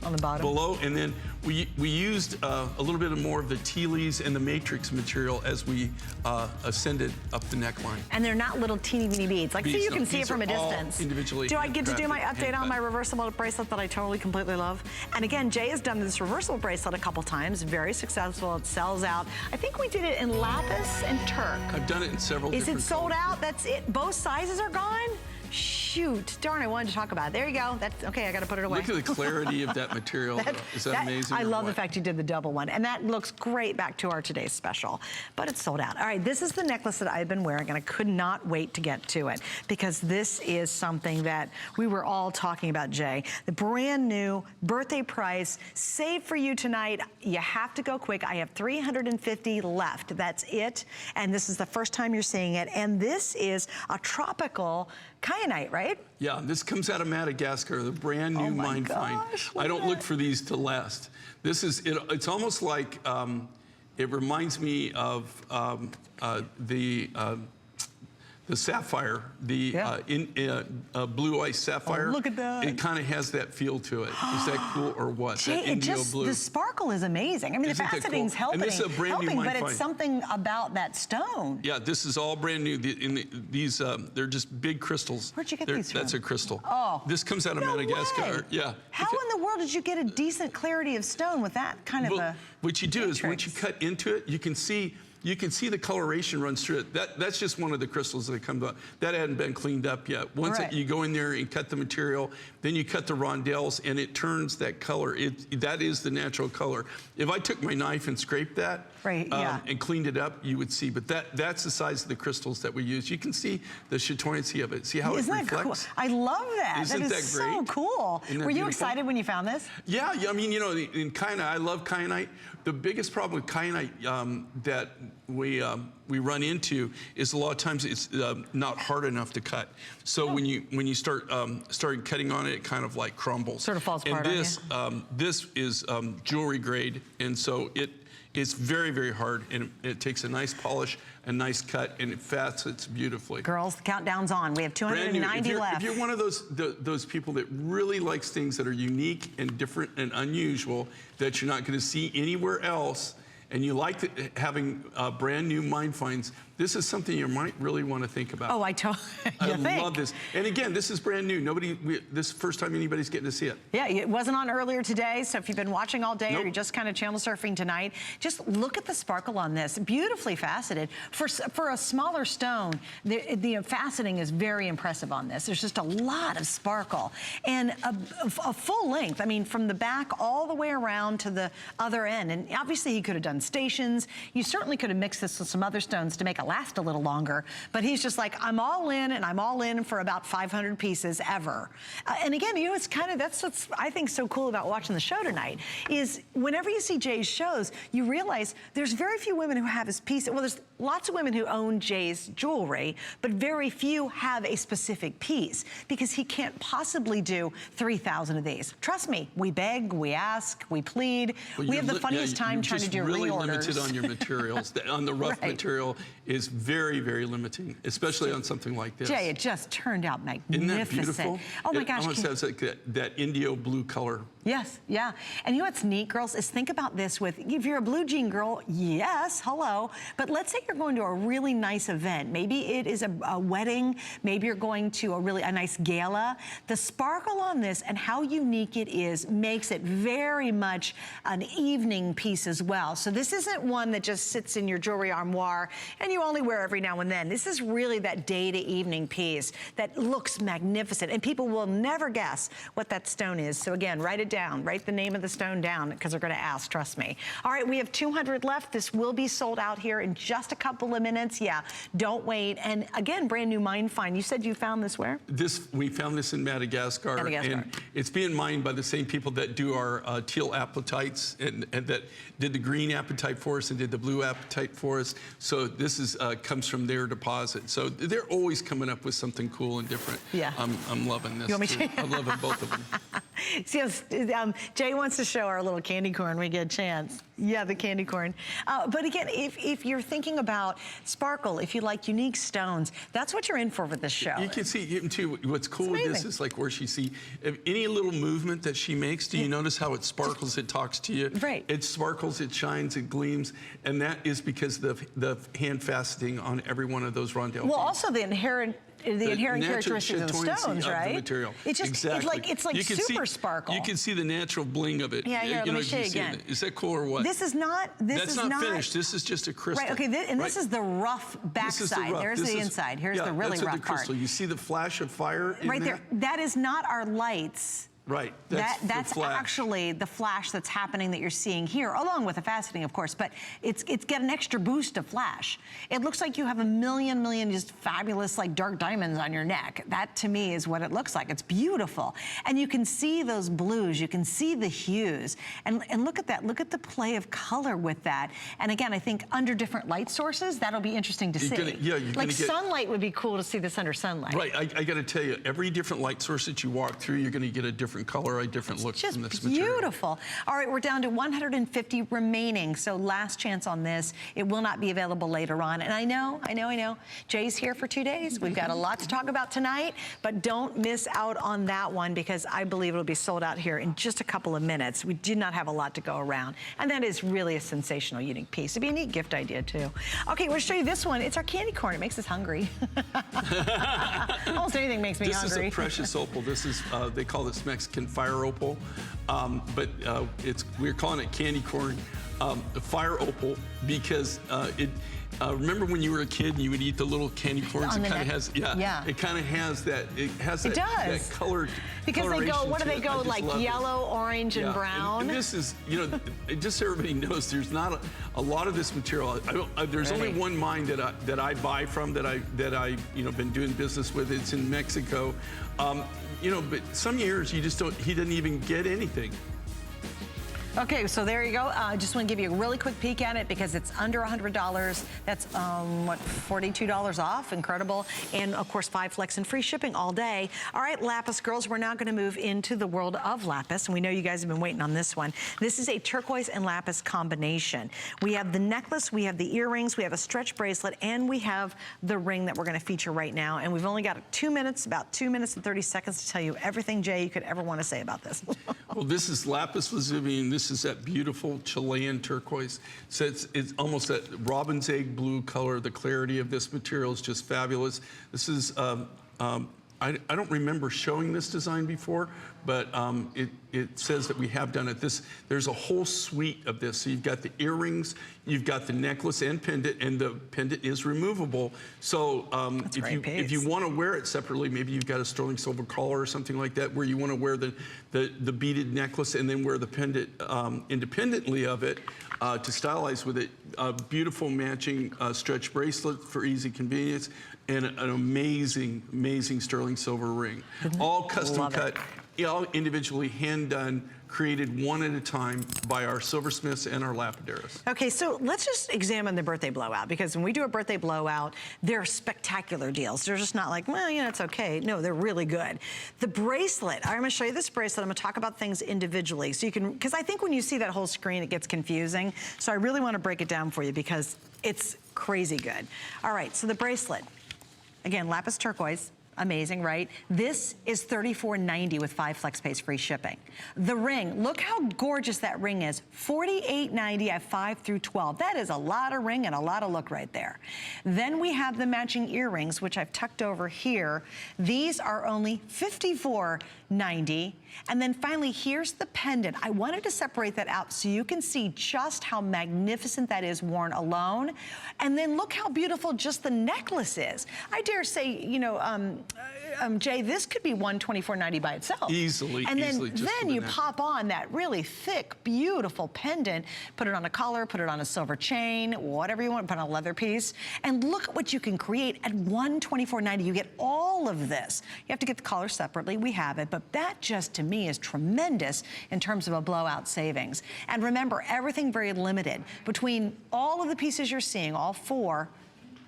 on the bottom below, and then we used a little bit more of the tea leaves and the matrix material as we ascended up the neckline. And they're not little teeny weeny beads. Like, so you can see it from a distance. Individually. Do I get to do my update on my reversible bracelet that I totally completely love? And again, Jay has done this reversible bracelet a couple times, very successful. It sells out. I think we did it in lapis and Turk. I've done it in several different Is it sold colors. out? That's it. Both sizes are gone? Shoot, darn, I wanted to talk about it. There you go. That's okay, I gotta put it away. Look at the clarity of that material. Is that amazing? I love the fact you did the double one. And that looks great back to our today's special. But it's sold out. All right, this is the necklace that I've been wearing, and I could not wait to get to it because this is something that we were all talking about, Jay. The brand new birthday price, save for you tonight. You have to go quick. I have 350 left. That's it. And this is the first time you're seeing it. And this is a tropical kyanite, right? Yeah, this comes out of Madagascar, the brand new mine find. I don't look for these to last. This is, it's almost like, it reminds me of the the sapphire, the blue ice sapphire. Oh, look at that. It kind of has that feel to it. Is that cool or what? Jay, that Indio blue. The sparkle is amazing. I mean, Isn't the that faceting's cool? helping, And this is a brand new but find. it's something about that stone. Yeah, this is all brand new. These, they're just big crystals. Where'd you get these from? That's a crystal. Oh. This comes out of Madagascar. Way. Yeah. How in the world did you get a decent clarity of stone with that kind of a What you do is once matrix? you cut into it, you can see the coloration runs through it. That's just one of the crystals that comes out. That hadn't been cleaned up yet. Once you go in there and cut the material, then you cut the rondelles and it turns that color. That is the natural color. If I took my knife and scraped that and cleaned it up, you would see. But that's the size of the crystals that we use. You can see the chatoyancy of it. See how it reflects? That cool? I love that. Isn't that that is great? so cool. Were you excited when you found this? Yeah, I mean, you know, in kyanite, I love kyanite. The biggest problem with kyanite that we run into is a lot of times it's not hard enough to cut. So when you start cutting on it, it kind of like crumbles. Sort of falls apart. And this is jewelry grade, and so it's very, very hard, and it takes a nice polish, a nice cut, and it facets beautifully. Girls, the countdown's on. We have 290 left. If you're one of those people that really likes things that are unique and different and unusual that you're not going to see anywhere else, and you like having brand new mine finds, this is something you might really want to think about. Oh, I love this. And again, this is brand new. This is the first time anybody's getting to see it. Yeah, it wasn't on earlier today, so if you've been watching all day or you're just kind of channel surfing tonight, just look at the sparkle on this. Beautifully faceted. For a smaller stone, the faceting is very impressive on this. There's just a lot of sparkle. And a full length, I mean, from the back all the way around to the other end. And obviously he could have done stations. You certainly could have mixed this with some other stones to make it last a little longer, but he's just like, I'm all in, and I'm all in for about 500 pieces ever. And again, you know, it's kind of, that's what's I think so cool about watching the show tonight, is whenever you see Jay's shows, you realize there's very few women who have his piece. Well, there's lots of women who own Jay's jewelry, but very few have a specific piece, because he can't possibly do 3,000 of these. Trust me, we beg, we ask, we plead. Well, we have the funniest time trying to do really reorders. Limited on your materials. On the rough material is very, very limiting, especially on something like this. Jay, it just turned out magnificent. Isn't that beautiful? Oh my gosh. It almost has like that Indio blue color. Yes, yeah. And you know what's neat, girls, is think about this with, if you're a blue jean girl, yes, hello. But let's say you're going to a really nice event. Maybe it is a wedding. Maybe you're going to a nice gala. The sparkle on this and how unique it is makes it very much an evening piece as well. So this isn't one that just sits in your jewelry armoire and you only wear every now and then. This is really that day to evening piece that looks magnificent, and people will never guess what that stone is. So again, write it down, write the name of the stone down, because they're going to ask, trust me. All right, we have 200 left. This will be sold out here in just a couple of minutes. Yeah, don't wait. And again, brand new mine find. You said you found this where? We found this in Madagascar. And it's being mined by the same people that do our teal apatites and that did the green apatite for us and did the blue apatite for us. So this is comes from their deposit. So they're always coming up with something cool and different. Yeah. I'm loving this. You want me too. to? I'm loving both of them. See, Jay wants to show our little candy corn. We get a chance. Yeah, the candy corn. But again, if you're thinking about sparkle, if you like unique stones, that's what you're in for with this show. You can see, too, what's cool with this is like where she see any little movement that she makes. Do you notice how it sparkles, it talks to you? Right. It sparkles, it shines, it gleams, and that is because the hand faceting on every one of those rondelles. Well, also the inherent characteristics of stones, right? The material. It's just exactly. it's like super sparkle. You can see the natural bling of it. Yeah, here, let me show you again. Is that cool or what? This is not. That's not finished. This is just a crystal. Right. Okay. This is the rough backside. There's the inside. Here's the really rough part. Crystal. You see the flash of fire in right there. That is not our lights. Right. That's actually the flash that's happening that you're seeing here, along with the faceting, of course, but it's got an extra boost of flash. It looks like you have a million just fabulous like dark diamonds on your neck. That to me is what it looks like. It's beautiful. And you can see those blues, you can see the hues. And look at that, look at the play of color with that. And again, I think under different light sources, that'll be interesting to see. Like sunlight would be cool to see this under sunlight. Right, I gotta tell you, every different light source that you walk through, you're gonna get a different different color, a different look Just from this material. beautiful. All right, we're down to 150 remaining, so last chance on this. It will not be available later on. And I know, Jay's here for 2 days. We've got a lot to talk about tonight, but don't miss out on that one because I believe it'll be sold out here in just a couple of minutes. We did not have a lot to go around. And that is really a sensational, unique piece. It'd be a neat gift idea, too. Okay, we'll show you this one. It's our candy corn. It makes us hungry. Almost anything makes me hungry. This is a precious opal. This is, they call this Mexican fire opal, but we're calling it candy corn fire opal because remember when you were a kid and you would eat the little candy corns? It kind of has, it kind of has that, that color. Because they go, what do they go, like yellow, orange, and brown? And this is, just so everybody knows, there's not a lot of this material. There's only one mine that I buy from that I been doing business with. It's in Mexico. But some years you just don't. He didn't even get anything. Okay, so there you go. I just want to give you a really quick peek at it because it's under $100. That's, what, $42 off? Incredible. And, of course, 5 flex and free shipping all day. All right, Lapis girls, we're now going to move into the world of lapis. And we know you guys have been waiting on this one. This is a turquoise and lapis combination. We have the necklace, we have the earrings, we have a stretch bracelet, and we have the ring that we're going to feature right now. And we've only got 2 minutes, about 2 minutes and 30 seconds to tell you everything, Jay, you could ever want to say about this. Well, this is lapis lazuli. This is that beautiful Chilean turquoise. So it's almost that robin's egg blue color. The clarity of this material is just fabulous. This is, I don't remember showing this design before, but it says that we have done it. There's a whole suite of this. So you've got the earrings, you've got the necklace and the pendant is removable. So if you want to wear it separately, maybe you've got a sterling silver collar or something like that, where you want to wear the beaded necklace and then wear the pendant independently of it to stylize with it. A beautiful matching stretch bracelet for easy convenience, and an amazing sterling silver ring. All custom cut, all individually hand done, created one at a time by our silversmiths and our lapidaries. Okay, so let's just examine the birthday blowout, because when we do a birthday blowout, they're spectacular deals. They're just not like, well, it's okay. No, they're really good. The bracelet, I'm gonna show you this bracelet. I'm gonna talk about things individually. So you can, because I think when you see that whole screen, it gets confusing. So I really wanna break it down for you because it's crazy good. All right, so the bracelet. Again, lapis turquoise, amazing, right? This is $34.90 with 5 FlexPays free shipping. The ring, look how gorgeous that ring is. $48.90 at 5 through 12. That is a lot of ring and a lot of look right there. Then we have the matching earrings, which I've tucked over here. These are only $54.90. And then finally, here's the pendant. I wanted to separate that out so you can see just how magnificent that is worn alone. And then look how beautiful just the necklace is. I dare say, Jay, this could be $124.90 by itself. Easily, and then, then you pop on that really thick, beautiful pendant, put it on a collar, put it on a silver chain, whatever you want, put on a leather piece, and look at what you can create at $124.90. You get all of this. You have to get the collar separately. We have it, but that just, to me, is tremendous in terms of a blowout savings. And remember, everything very limited. Between all of the pieces you're seeing, all 4,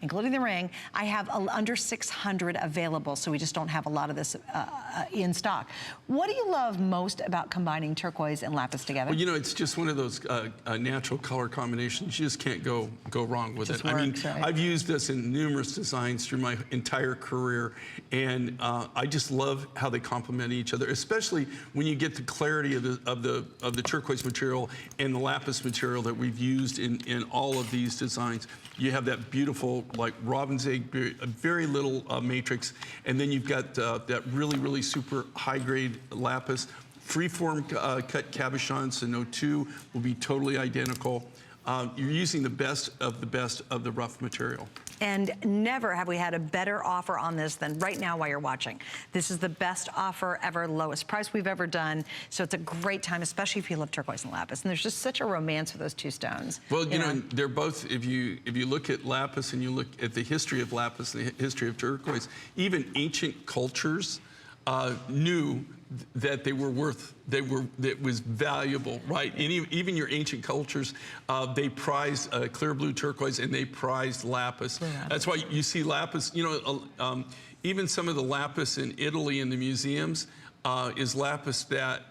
including the ring, I have under 600 available, so we just don't have a lot of this in stock. What do you love most about combining turquoise and lapis together? Well, it's just one of those natural color combinations. You just can't go wrong with it. Works, I mean, right? I've used this in numerous designs through my entire career, and I just love how they complement each other, especially when you get the clarity of the turquoise material and the lapis material that we've used in all of these designs. You have that beautiful, like robin's egg, very little matrix, and then you've got that really super high-grade lapis. Freeform cut cabochon, so no two will be totally identical. You're using the best of the rough material. And never have we had a better offer on this than right now while you're watching. This is the best offer ever, lowest price we've ever done. So it's a great time, especially if you love turquoise and lapis. And there's just such a romance with those two stones. Well, you know, they're both, if you look at lapis and you look at the history of lapis and the history of turquoise, even ancient cultures knew that they were worth, that was valuable, right? Even your ancient cultures, they prized clear blue turquoise and they prized lapis. Yeah. That's why you see lapis, even some of the lapis in Italy in the museums, is lapis that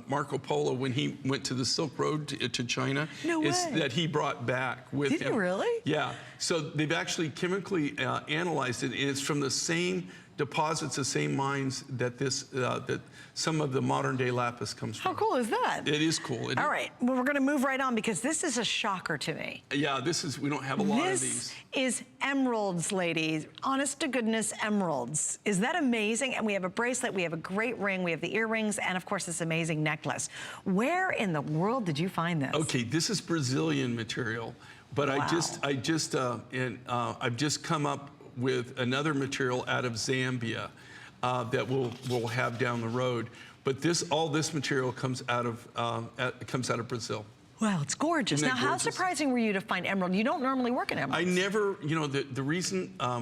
Marco Polo, when he went to the Silk Road to China, that he brought back with him. Did he really? Yeah. So they've actually chemically analyzed it, and it's from the same deposits, the same mines that that some of the modern day lapis comes from. How cool is that? It is cool. All right, well, we're gonna move right on because this is a shocker to me. Yeah, we don't have a lot of these. This is emeralds, ladies. Honest to goodness emeralds. Is that amazing? And we have a bracelet, we have a great ring, we have the earrings, and of course this amazing necklace. Where in the world did you find this? Okay, this is Brazilian material, but wow. I've just come up with another material out of Zambia that we'll have down the road. But all this material comes out of Brazil. Wow, it's gorgeous. Now, how surprising were you to find emerald? You don't normally work in emeralds. I never, the reason I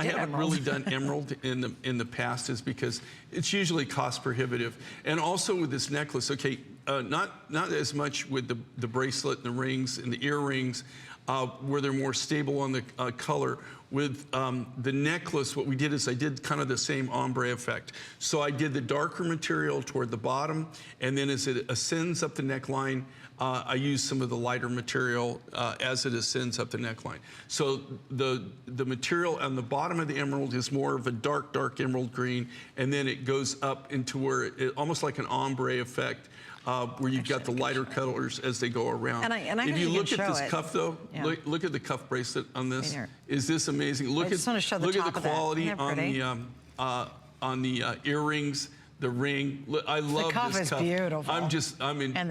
haven't really done emerald in the past is because it's usually cost prohibitive. And also with this necklace, okay, not as much with the bracelet and the rings and the earrings, where they're more stable on the color. With the necklace, what we did is I did kind of the same ombre effect. So I did the darker material toward the bottom, and then as it ascends up the neckline, I use some of the lighter material as it ascends up the neckline. So the material on the bottom of the emerald is more of a dark emerald green, and then it goes up into where it almost like an ombre effect. Where you've got the lighter colors as they go around. If you look at this cuff, though, look at the cuff bracelet on this. Is this amazing? Look at the quality on the earrings. The ring, I love this cuff. The cuff is beautiful. I'm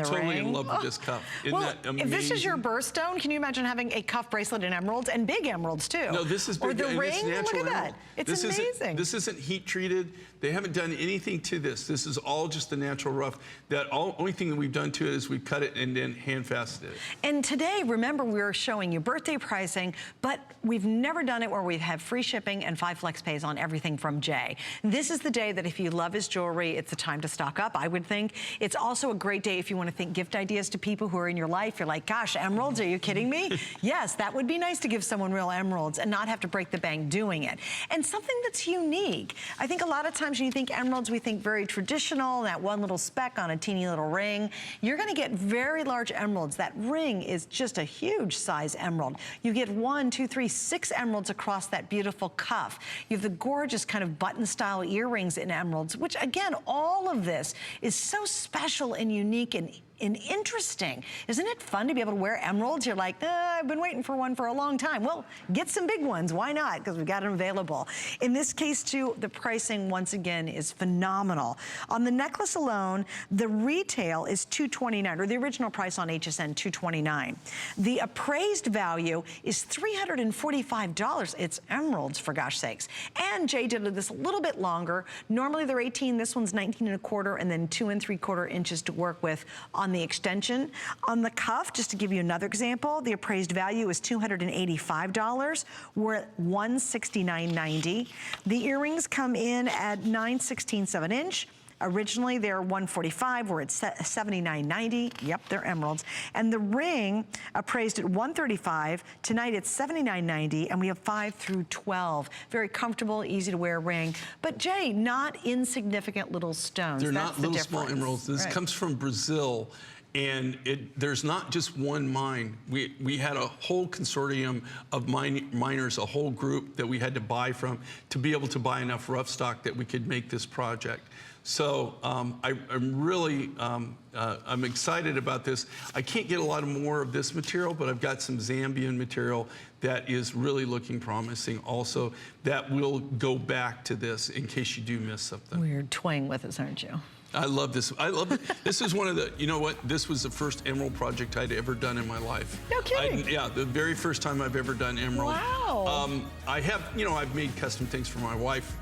totally in love with this cuff. Isn't that amazing? If this is your birthstone, can you imagine having a cuff bracelet in emeralds and big emeralds too? No, this is big. Or the ring, look at that. It's amazing. This isn't heat treated. They haven't done anything to this. This is all just the natural rough. Only thing that we've done to it is we've cut it and then hand faceted it. And today, remember, we're showing you birthday pricing, but we've never done it where we have free shipping and 5 flex pays on everything from Jay. This is the day that if you love his jewelry, it's the time to stock up, I would think. It's also a great day if you want to think gift ideas to people who are in your life. You're like, gosh, emeralds, are you kidding me? Yes, that would be nice to give someone real emeralds and not have to break the bank doing it. And something that's unique. I think a lot of times when you think emeralds, we think very traditional, that one little speck on a teeny little ring. You're going to get very large emeralds. That ring is just a huge size emerald. You get 1, 2, 3, 6 emeralds across that beautiful cuff. You have the gorgeous kind of button style earrings in emeralds, which again, all of this is so special and unique and interesting. Isn't it fun to be able to wear emeralds? You're like, I've been waiting for one for a long time. Well, get some big ones. Why not? Because we've got them available. In this case, too, the pricing, once again, is phenomenal. On the necklace alone, the retail is $229, or the original price on HSN, $229. The appraised value is $345. It's emeralds, for gosh sakes. And Jay did this a little bit longer. Normally, they're 18. This one's 19 1/4, and then 2 3/4 inches to work with on the extension. On the cuff, just to give you another example, the appraised value is $285. We're at $169.90. The earrings come in at 9/16 of an inch. Originally, they're $145. We're at $79.90. Yep, they're emeralds. And the ring appraised at $135. Tonight, it's $79.90, and we have 5 through 12. Very comfortable, easy to wear ring. But Jay, not insignificant little stones. They're not little small emeralds. This comes from Brazil. And there's not just one mine. We had a whole consortium of miners, a whole group that we had to buy from to be able to buy enough rough stock that we could make this project. So I'm really, I'm excited about this. I can't get a lot more of this material, but I've got some Zambian material that is really looking promising also that will go back to this in case you do miss something. Well, you're toying with us, aren't you? I love this. I love it. This is one of the, you know what? This was the first emerald project I'd ever done in my life. No kidding. Yeah, the very first time I've ever done emerald. Wow. I have, I've made custom things for my wife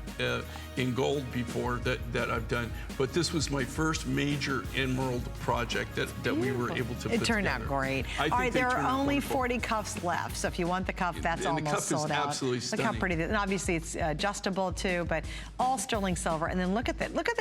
in gold before that I've done, but this was my first major emerald project that we were able to put together. It turned out great. All right, there are only 40 cuffs left, so if you want the cuff, that's almost sold out. The cuff is absolutely stunning. Look how pretty it is. And obviously it's adjustable too, but all sterling silver. And then look at that. Look at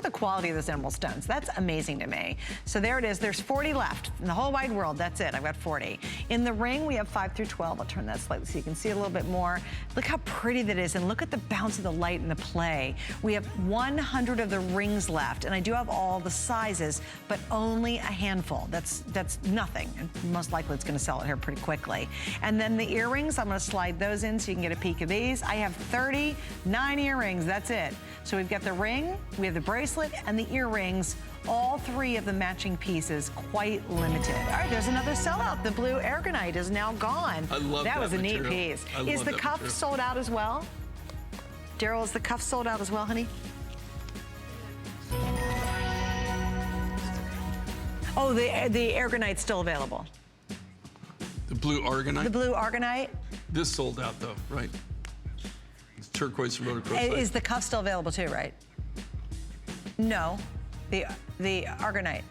the quality quality of those emerald stones. That's amazing to me. So there it is. There's 40 left in the whole wide world. That's it. I've got 40. In the ring, we have 5 through 12. I'll turn that slightly so you can see a little bit more. Look how pretty that is, and look at the bounce of the light and the play. We have 100 of the rings left, and I do have all the sizes, but only a handful. That's nothing, and most likely it's going to sell it here pretty quickly. And then the earrings, I'm going to slide those in so you can get a peek of these. I have 39 earrings. That's it. So we've got the ring, we have the bracelet, and the earrings. All 3 of the matching pieces, quite limited. All right, there's another sellout. The blue aragonite is now gone. I love that. That was a neat material. piece. I Is love the that cuff material. sold out as well? Daryl, is the cuff sold out as well, honey? Oh, the aragonite's still available. The blue argonite? The blue aragonite? This sold out though, right? It's turquoise and rhodochrosite. Is the cuff still available too, right? No, the aragonite.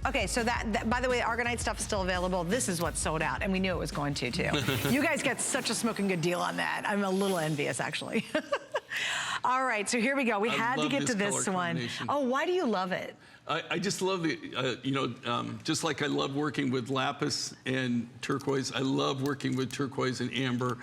Okay, so that by the way, the aragonite stuff is still available. This is what's sold out, and we knew it was going to too. You guys get such a smoking good deal on that. I'm a little envious, actually. All right, so here we go. We had to get to this one. Oh, why do you love it? I just love it, just like I love working with lapis and turquoise, I love working with turquoise and amber.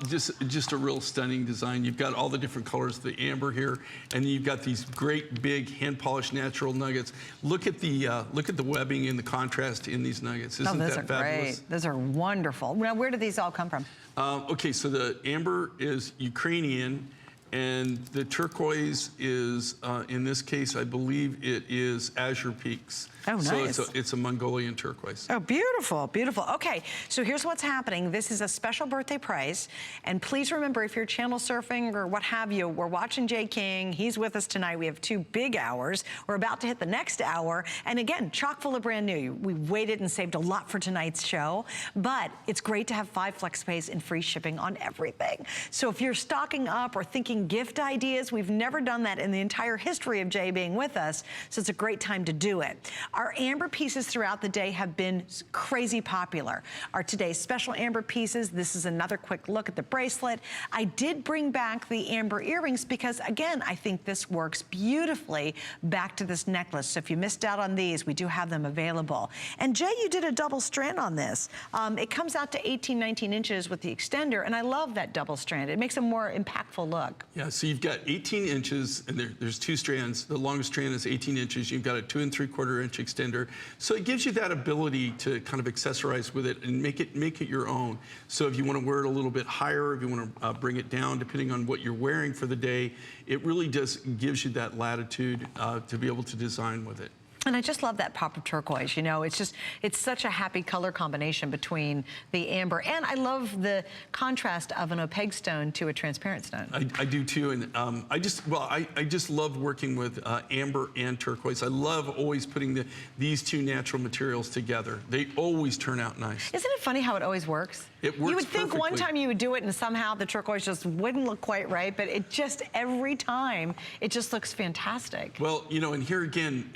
Just a real stunning design. You've got all the different colors of the amber here, and you've got these great big hand-polished natural nuggets. Look at the webbing and the contrast in these nuggets. Isn't those that are fabulous? Great. Those are wonderful. Now, where do these all come from? Okay, so the amber is Ukrainian, and the turquoise is, in this case, I believe it is Azure Peaks. Oh, nice. So it's a Mongolian turquoise. Oh, beautiful, beautiful. Okay, so here's what's happening. This is a special birthday price. And please remember, if you're channel surfing or what have you, we're watching Jay King. He's with us tonight. We have 2 big hours. We're about to hit the next hour. And again, chock full of brand new. We waited and saved a lot for tonight's show. But it's great to have 5 flex pays and free shipping on everything. So if you're stocking up or thinking gift ideas, we've never done that in the entire history of Jay being with us. So it's a great time to do it. Our amber pieces throughout the day have been crazy popular. Our today's special amber pieces, this is another quick look at the bracelet. I did bring back the amber earrings because, again, I think this works beautifully back to this necklace. So if you missed out on these, we do have them available. And Jay, you did a double strand on this. It comes out to 18, 19 inches with the extender, and I love that double strand. It makes a more impactful look. Yeah, so you've got 18 inches, and there's 2 strands. The longest strand is 18 inches. You've got a 2 3/4 inch extender. So it gives you that ability to kind of accessorize with it and make it your own. So if you want to wear it a little bit higher, if you want to bring it down, depending on what you're wearing for the day, it really gives you that latitude to be able to design with it. And I just love that pop of turquoise. You know, it's such a happy color combination between the amber, and I love the contrast of an opaque stone to a transparent stone. I do too, and I just love working with amber and turquoise. I love always putting these 2 natural materials together. They always turn out nice. Isn't it funny how it always works? It works You would think perfectly. one time you would do it and somehow the turquoise just wouldn't look quite right, but it just, every time, it just looks fantastic. Well, you know, and here again,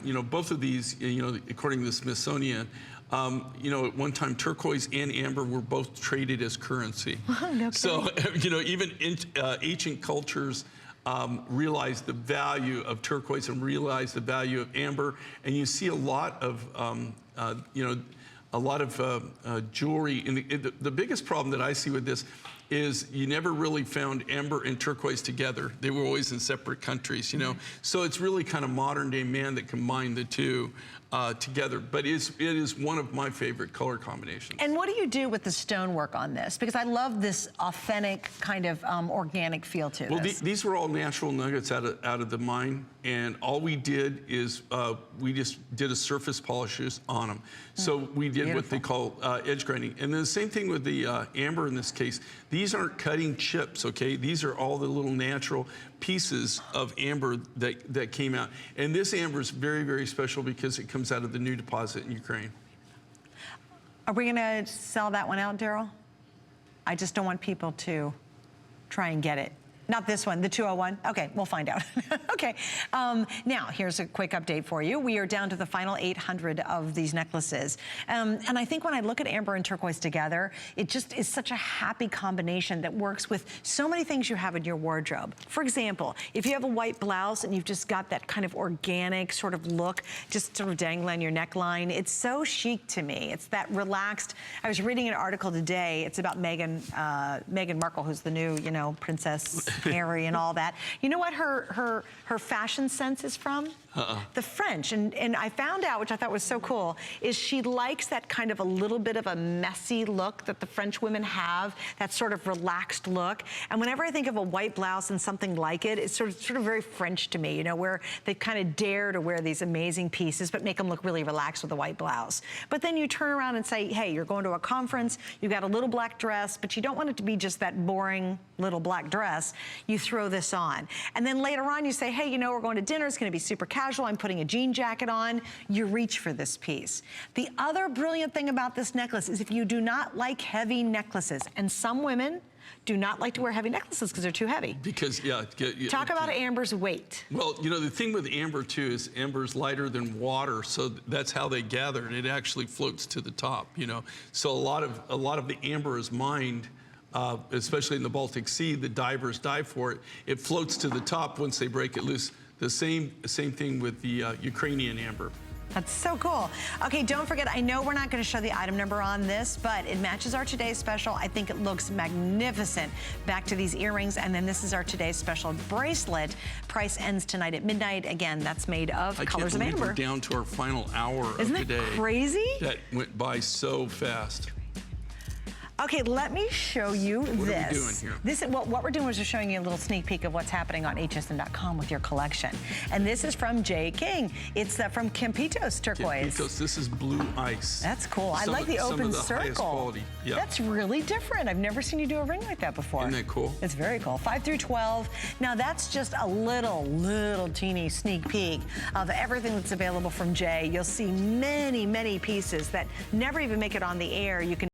you know, both of these, you know, according to the Smithsonian, you know, at one time turquoise and amber were both traded as currency. Oh, no so, you know, even ancient cultures realized the value of turquoise and realized the value of amber, and you see a lot of, you know, a lot of jewelry. The biggest problem that I see with this is you never really found amber and turquoise together. They were always in separate countries, you know. So it's really kind of modern day man that combined the 2 together. But it is one of my favorite color combinations. And what do you do with the stonework on this? Because I love this authentic kind of organic feel to Well, this. these were all natural nuggets out of the mine, and all we did is we just did a surface polishes on them. So we did what they call edge grinding. And then the same thing with the amber in this case. These aren't cutting chips, okay? These are all the little natural pieces of amber that came out. And this amber is very, very special because it comes out of the new deposit in Ukraine. Are we gonna sell that one out, Daryl? I just don't want people to try and get it. Not this one, the 201? Okay, we'll find out. Okay, now here's a quick update for you. We are down to the final 800 of these necklaces. And I think when I look at amber and turquoise together, it just is such a happy combination that works with so many things you have in your wardrobe. For example, if you have a white blouse and you've just got that kind of organic sort of look, just sort of dangling on your neckline, it's so chic to me. It's that relaxed. I was reading an article today. It's about Meghan Markle, who's the new, you know, Princess Harry and all that. You know what her fashion sense is from? The French. And I found out, which I thought was so cool, is she likes that kind of a little bit of a messy look that the French women have, that sort of relaxed look. And whenever I think of a white blouse and something like it, it's sort of very French to me, you know, where they kind of dare to wear these amazing pieces, but make them look really relaxed with a white blouse. But then you turn around and say, hey, you're going to a conference, you've got a little black dress, but you don't want it to be just that boring little black dress. You throw this on. And then later on you say, hey, you know, we're going to dinner, it's going to be super casual, I'm putting a jean jacket on. You reach for this piece. The other brilliant thing about this necklace is if you do not like heavy necklaces, and some women do not like to wear heavy necklaces because they're too heavy. Because, yeah. Talk about amber's weight. Well, you know, the thing with amber, too, is amber's lighter than water, so that's how they gather, and it actually floats to the top, you know. So a lot of the amber is mined, especially in the Baltic Sea. The divers dive for it. It floats to the top once they break it loose. The same thing with the Ukrainian amber. That's so cool. Okay, don't forget, I know we're not going to show the item number on this, but it matches our today's special. I think it looks magnificent. Back to these earrings, and then this is our today's special bracelet. Price ends tonight at midnight. Again, that's made of colors of amber. I can't believe we're down to our final hour of Isn't the day. Isn't that crazy? That went by so fast. Okay, let me show you this. What are we doing here? What we're doing is just showing you a little sneak peek of what's happening on hsn.com with your collection. And this is from Jay King. It's from Campitos turquoise. Campitos, this is blue ice. That's cool. I like the open circle. Yeah. That's really different. I've never seen you do a ring like that before. Isn't that cool? It's very cool. 5 through 12. Now that's just a little teeny sneak peek of everything that's available from Jay. You'll see many, many pieces that never even make it on the air. You can